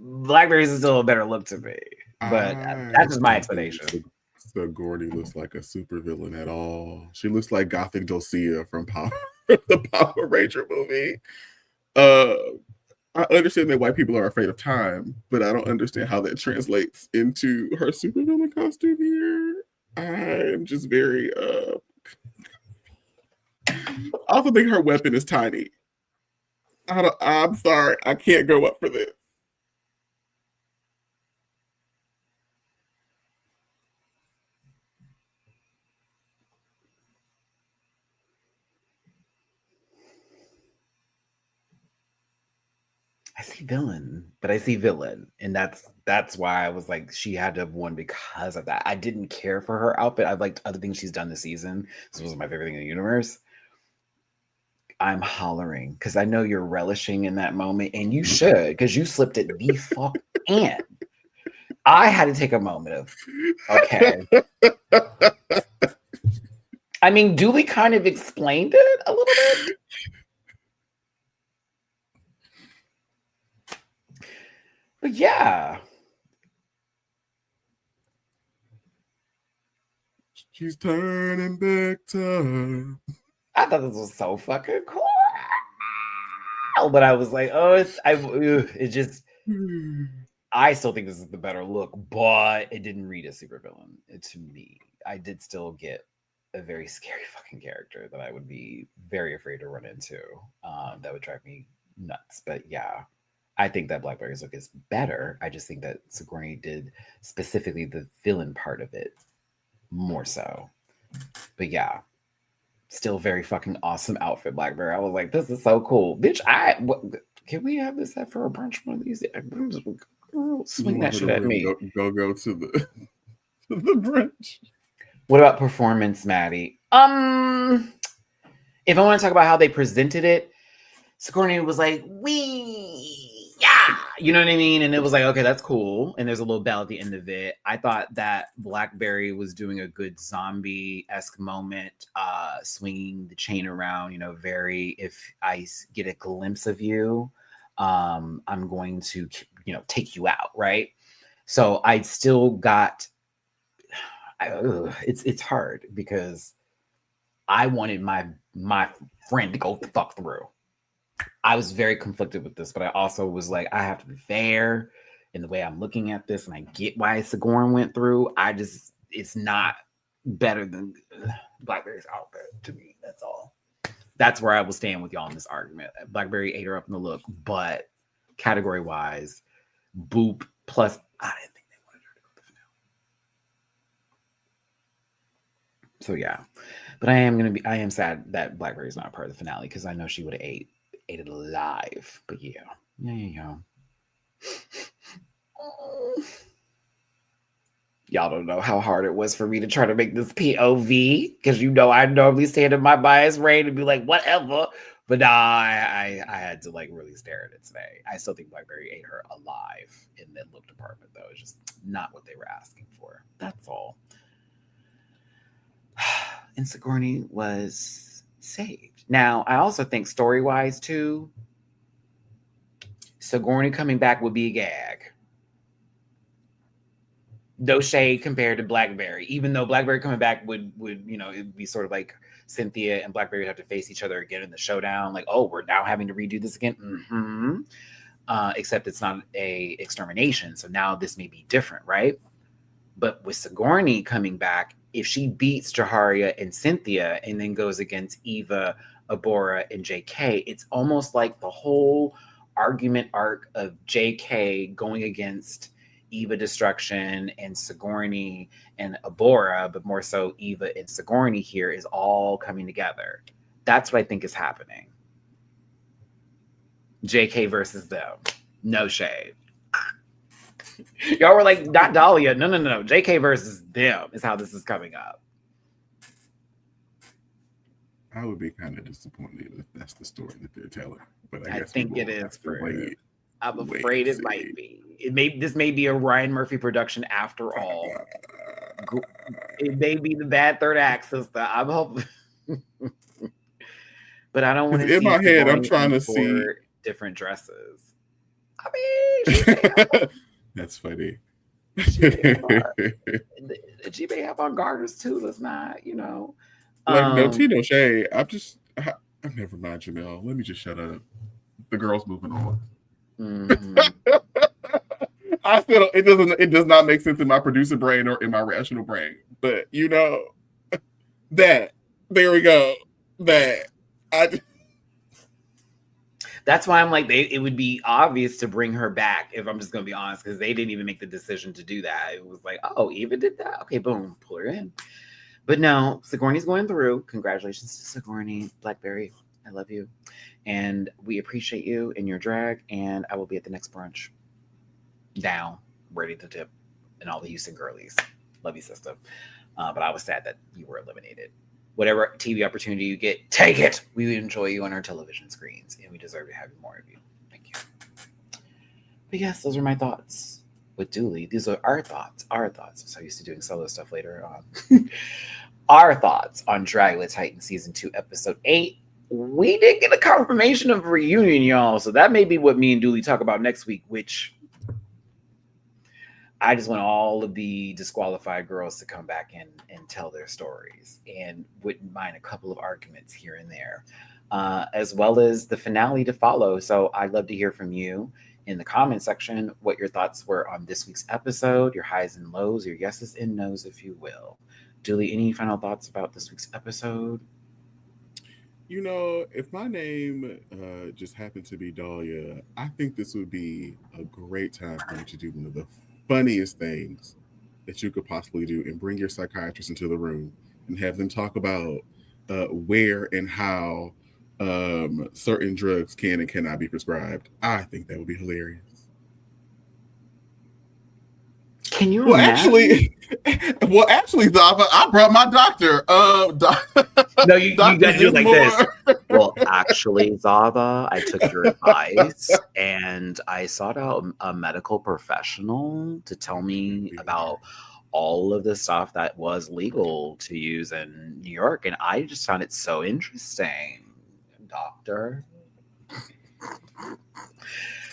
Blackberries is still a better look to me, but that's just my explanation. Sigourney looks like a supervillain at all. She looks like Gothic Dulcia from the Power Ranger movie. I understand that white people are afraid of time, but I don't understand how that translates into her supervillain costume here. I'm just very I also think her weapon is tiny. I'm sorry, I can't go up for this. I see villain, but I see villain, and that's why I was like, she had to have won because of that. I didn't care for her outfit. I liked other things she's done this season. This was my favorite thing in the universe. I'm hollering because I know you're relishing in that moment, and you should, because you slipped it the fuck in. I had to take a moment of, okay. I mean, Dooley kind of explained it a little bit. But yeah. She's turning back time. I thought this was so fucking cool. But I was like, oh, it just, I still think this is the better look, but it didn't read as supervillain to me. I did still get a very scary fucking character that I would be very afraid to run into. That would drive me nuts. But yeah, I think that Blackberry's look is better. I just think that Sigourney did specifically the villain part of it more so. But yeah, still very fucking awesome outfit, Blackberry. I was like, this is so cool. Bitch, can we have this for a brunch one of these? Swing that shit at me. Go to the to the brunch. What about performance, Maddie? If I want to talk about how they presented it, Sigourney was like, yeah, you know what I mean? And it was like, okay, that's cool. And there's a little bell at the end of it. I thought that Blackberry was doing a good zombie-esque moment, swinging the chain around, very, if I get a glimpse of you, I'm going to, take you out, right? So I still got, it's hard because I wanted my friend to go the fuck through. I was very conflicted with this, but I also was like, I have to be fair in the way I'm looking at this, and I get why Sigourney went through. It's not better than Blackberry's outfit to me. That's all. That's where I will stand with y'all in this argument. Blackberry ate her up in the look, but category-wise, Boop plus. I didn't think they wanted her to go to the finale. So yeah, but I am sad that Blackberry's not a part of the finale because I know she would have ate it alive. But yeah. Y'all don't know how hard it was for me to try to make this POV because I normally stand in my bias range and be like whatever, but nah, I had to like really stare at it today. I still think Blackberry ate her alive in the look department though. It's just not what they were asking for. That's all. And Sigourney was saved. Now I also think story wise too, Sigourney coming back would be a gag. No shade compared to Blackberry, even though Blackberry coming back would it'd be sort of like Cynthia and Blackberry would have to face each other again in the showdown. Like, oh, we're now having to redo this again. Mm-hmm. Except it's not a extermination, so now this may be different, right? But with Sigourney coming back, if she beats Jaharia and Cynthia and then goes against Eva, Abora, and JK, it's almost like the whole argument arc of JK going against Eva Destruction and Sigourney and Abora, but more so Eva and Sigourney here is all coming together. That's what I think is happening. JK versus them. No shade. Y'all were like, not Dahlia. No. JK versus them is how this is coming up. I would be kind of disappointed if that's the story that they're telling. But I think it is for wait. I'm afraid it might be. This may be a Ryan Murphy production after all. It may be the bad third act, sister. I'm hoping. But I don't want to see in my head, I'm trying to see different dresses. I mean, that's funny. She may have on garters too. Let's not, Like no tea, no shade. I'm never mind, Janelle. Let me just shut up. The girl's moving on. Mm-hmm. It does not make sense in my producer brain or in my rational brain. But there we go. That's why I'm like, it would be obvious to bring her back, if I'm just going to be honest, because they didn't even make the decision to do that. It was like, oh, Eva did that? Okay, boom, pull her in. But no, Sigourney's going through. Congratulations to Sigourney. Blackberry, I love you. And we appreciate you in your drag, and I will be at the next brunch. Down, ready to tip, and all the Houston girlies. Love you, sister. But I was sad that you were eliminated. Whatever TV opportunity you get, take it. We enjoy you on our television screens, and we deserve to have more of you. Thank you. But yes, those are my thoughts with Dooley. These are our thoughts. I'm so used to doing solo stuff later on. Our thoughts on Dragula Titan Season 2, Episode 8. We did get a confirmation of a reunion, y'all. So that may be what me and Dooley talk about next week, which I just want all of the disqualified girls to come back in and tell their stories, and wouldn't mind a couple of arguments here and there, as well as the finale to follow. So I'd love to hear from you in the comment section what your thoughts were on this week's episode, your highs and lows, your yeses and nos, if you will. Julie, any final thoughts about this week's episode? If my name just happened to be Dahlia, I think this would be a great time for me to do one of the funniest things that you could possibly do, and bring your psychiatrist into the room and have them talk about where and how certain drugs can and cannot be prescribed. I think that would be hilarious. Can you imagine? Actually, Zava, I brought my doctor. No, you got to do it like this. Well, actually, Zava, I took your advice and I sought out a medical professional to tell me about all of the stuff that was legal to use in New York. And I just found it so interesting, doctor.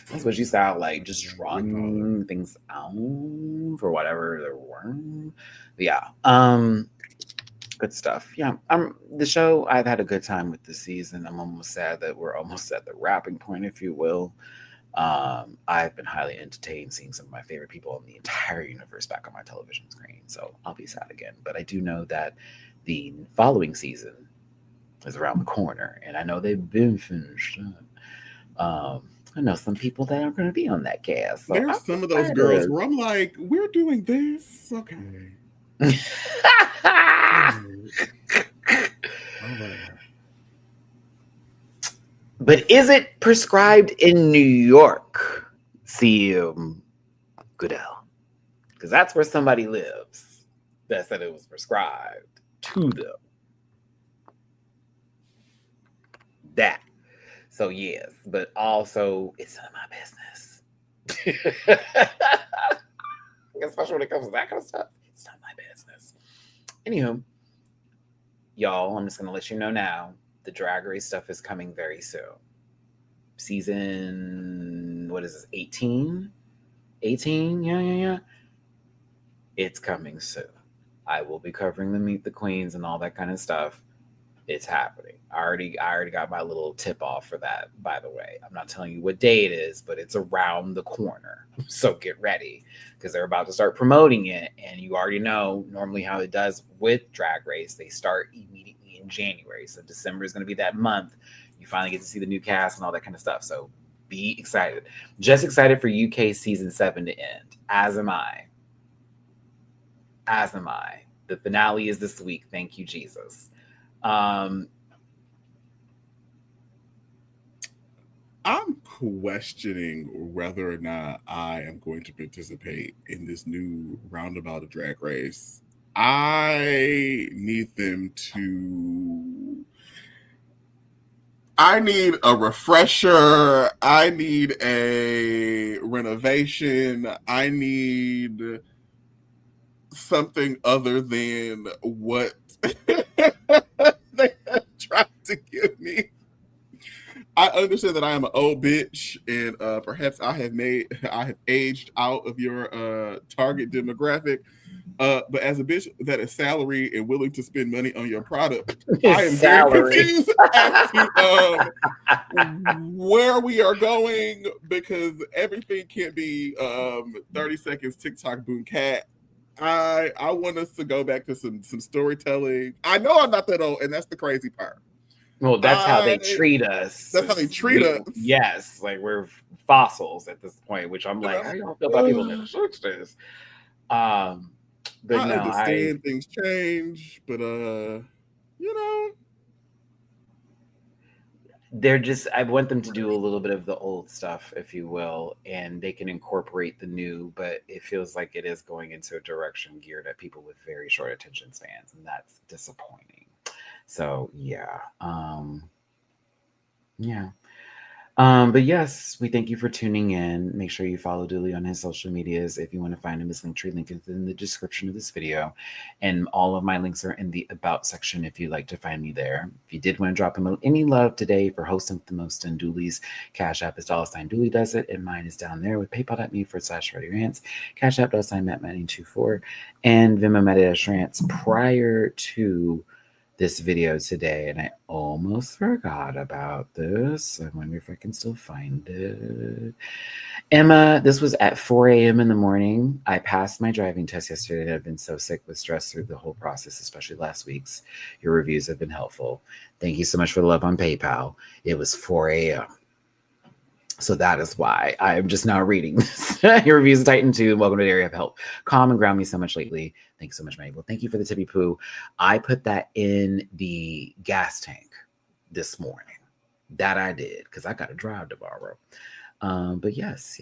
That's what you sound like, just drawing things out for whatever there were. Yeah. Good stuff. Yeah. The show, I've had a good time with this season. I'm almost sad that we're almost at the wrapping point, if you will. I've been highly entertained seeing some of my favorite people in the entire universe back on my television screen. So I'll be sad again. But I do know that the following season is around the corner, and I know they've been finished. I know some people that are going to be on that cast. So There's some of those girls where I'm like, we're doing this. Okay. All right. But is it prescribed in New York, CM Goodell? Because that's where somebody lives that said it was prescribed to them. That. So yes, but also it's none of my business. Especially when it comes to that kind of stuff. It's not my business. Anywho, y'all, I'm just gonna let you know now. The Drag Race stuff is coming very soon. Season, what is this, 18? 18? Yeah. It's coming soon. I will be covering the Meet the Queens and all that kind of stuff. It's happening. I already got my little tip off for that, by the way. I'm not telling you what day it is, but it's around the corner. So get ready because they're about to start promoting it. And you already know normally how it does with Drag Race. They start immediately in January. So December is going to be that month. You finally get to see the new cast and all that kind of stuff. So be excited. Just excited for UK season 7 to end. As am I. The finale is this week. Thank you, Jesus. I'm questioning whether or not I am going to participate in this new roundabout of Drag Race. I need a refresher. I need a renovation. I need something other than what they have tried to give me. I understand that I am an old bitch, and perhaps I have aged out of your target demographic. But as a bitch that is salary and willing to spend money on your product, I am very confused as to where we are going because everything can't be 30 seconds TikTok boom cat. I want us to go back to some storytelling. I know I'm not that old, and that's the crazy part. Well, that's how they treat us. That's how they treat us. Yes, like we're fossils at this point, which I'm like, how do y'all feel about people in the 60s? But I no, understand things change, but they're just, I want them to do a little bit of the old stuff, if you will, and they can incorporate the new, but it feels like it is going into a direction geared at people with very short attention spans, and that's disappointing. So yeah. But yes, we thank you for tuning in. Make sure you follow Dooley on his social medias. If you want to find him, his Linktree link is in the description of this video. And all of my links are in the About section if you'd like to find me there. If you did want to drop him any love today for hosting the most in Dooley's Cash App is $ Dooley does it. And mine is down there with paypal.me/MattyRants, Cash App $MattMatty24, and Venmo MattyRants prior to this video today, and I almost forgot about this. I wonder if I can still find it. Emma, this was at 4 a.m. in the morning. I passed my driving test yesterday, and I've been so sick with stress through the whole process, especially last week's. Your reviews have been helpful. Thank you so much for the love on PayPal. It was 4 a.m. So that is why I'm just now reading this. Your reviews are Titan too. Welcome to the area of help. Calm and ground me so much lately. Thanks so much, Maggie. Well, thank you for the tippy poo. I put that in the gas tank this morning. That I did because I got to drive tomorrow. But yes.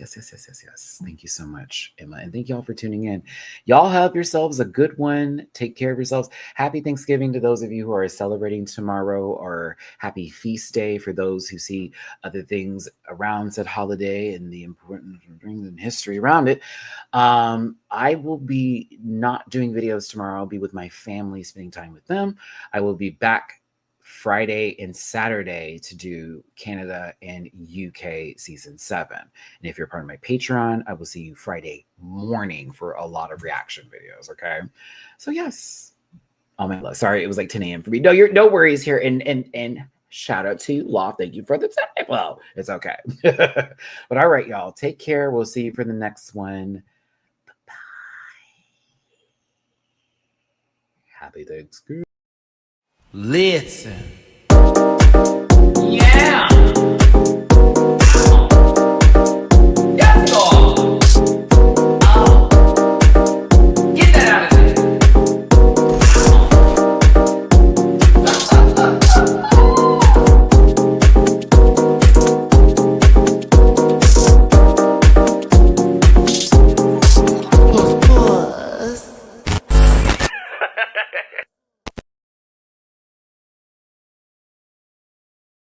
Thank you so much, Emma. And thank y'all for tuning in. Y'all have yourselves a good one. Take care of yourselves. Happy Thanksgiving to those of you who are celebrating tomorrow, or happy feast day for those who see other things around said holiday and the important things in history around it. I will be not doing videos tomorrow. I'll be with my family, spending time with them. I will be back Friday and Saturday to do Canada and UK season 7. And if you're part of my Patreon, I will see you Friday morning for a lot of reaction videos. Okay. So yes. Oh my love. Sorry, it was like 10 a.m. for me. No worries here. And shout out to Law. Thank you for the tip. Well, it's okay. But all right, y'all. Take care. We'll see you for the next one. Bye. Happy Thanksgiving. Listen.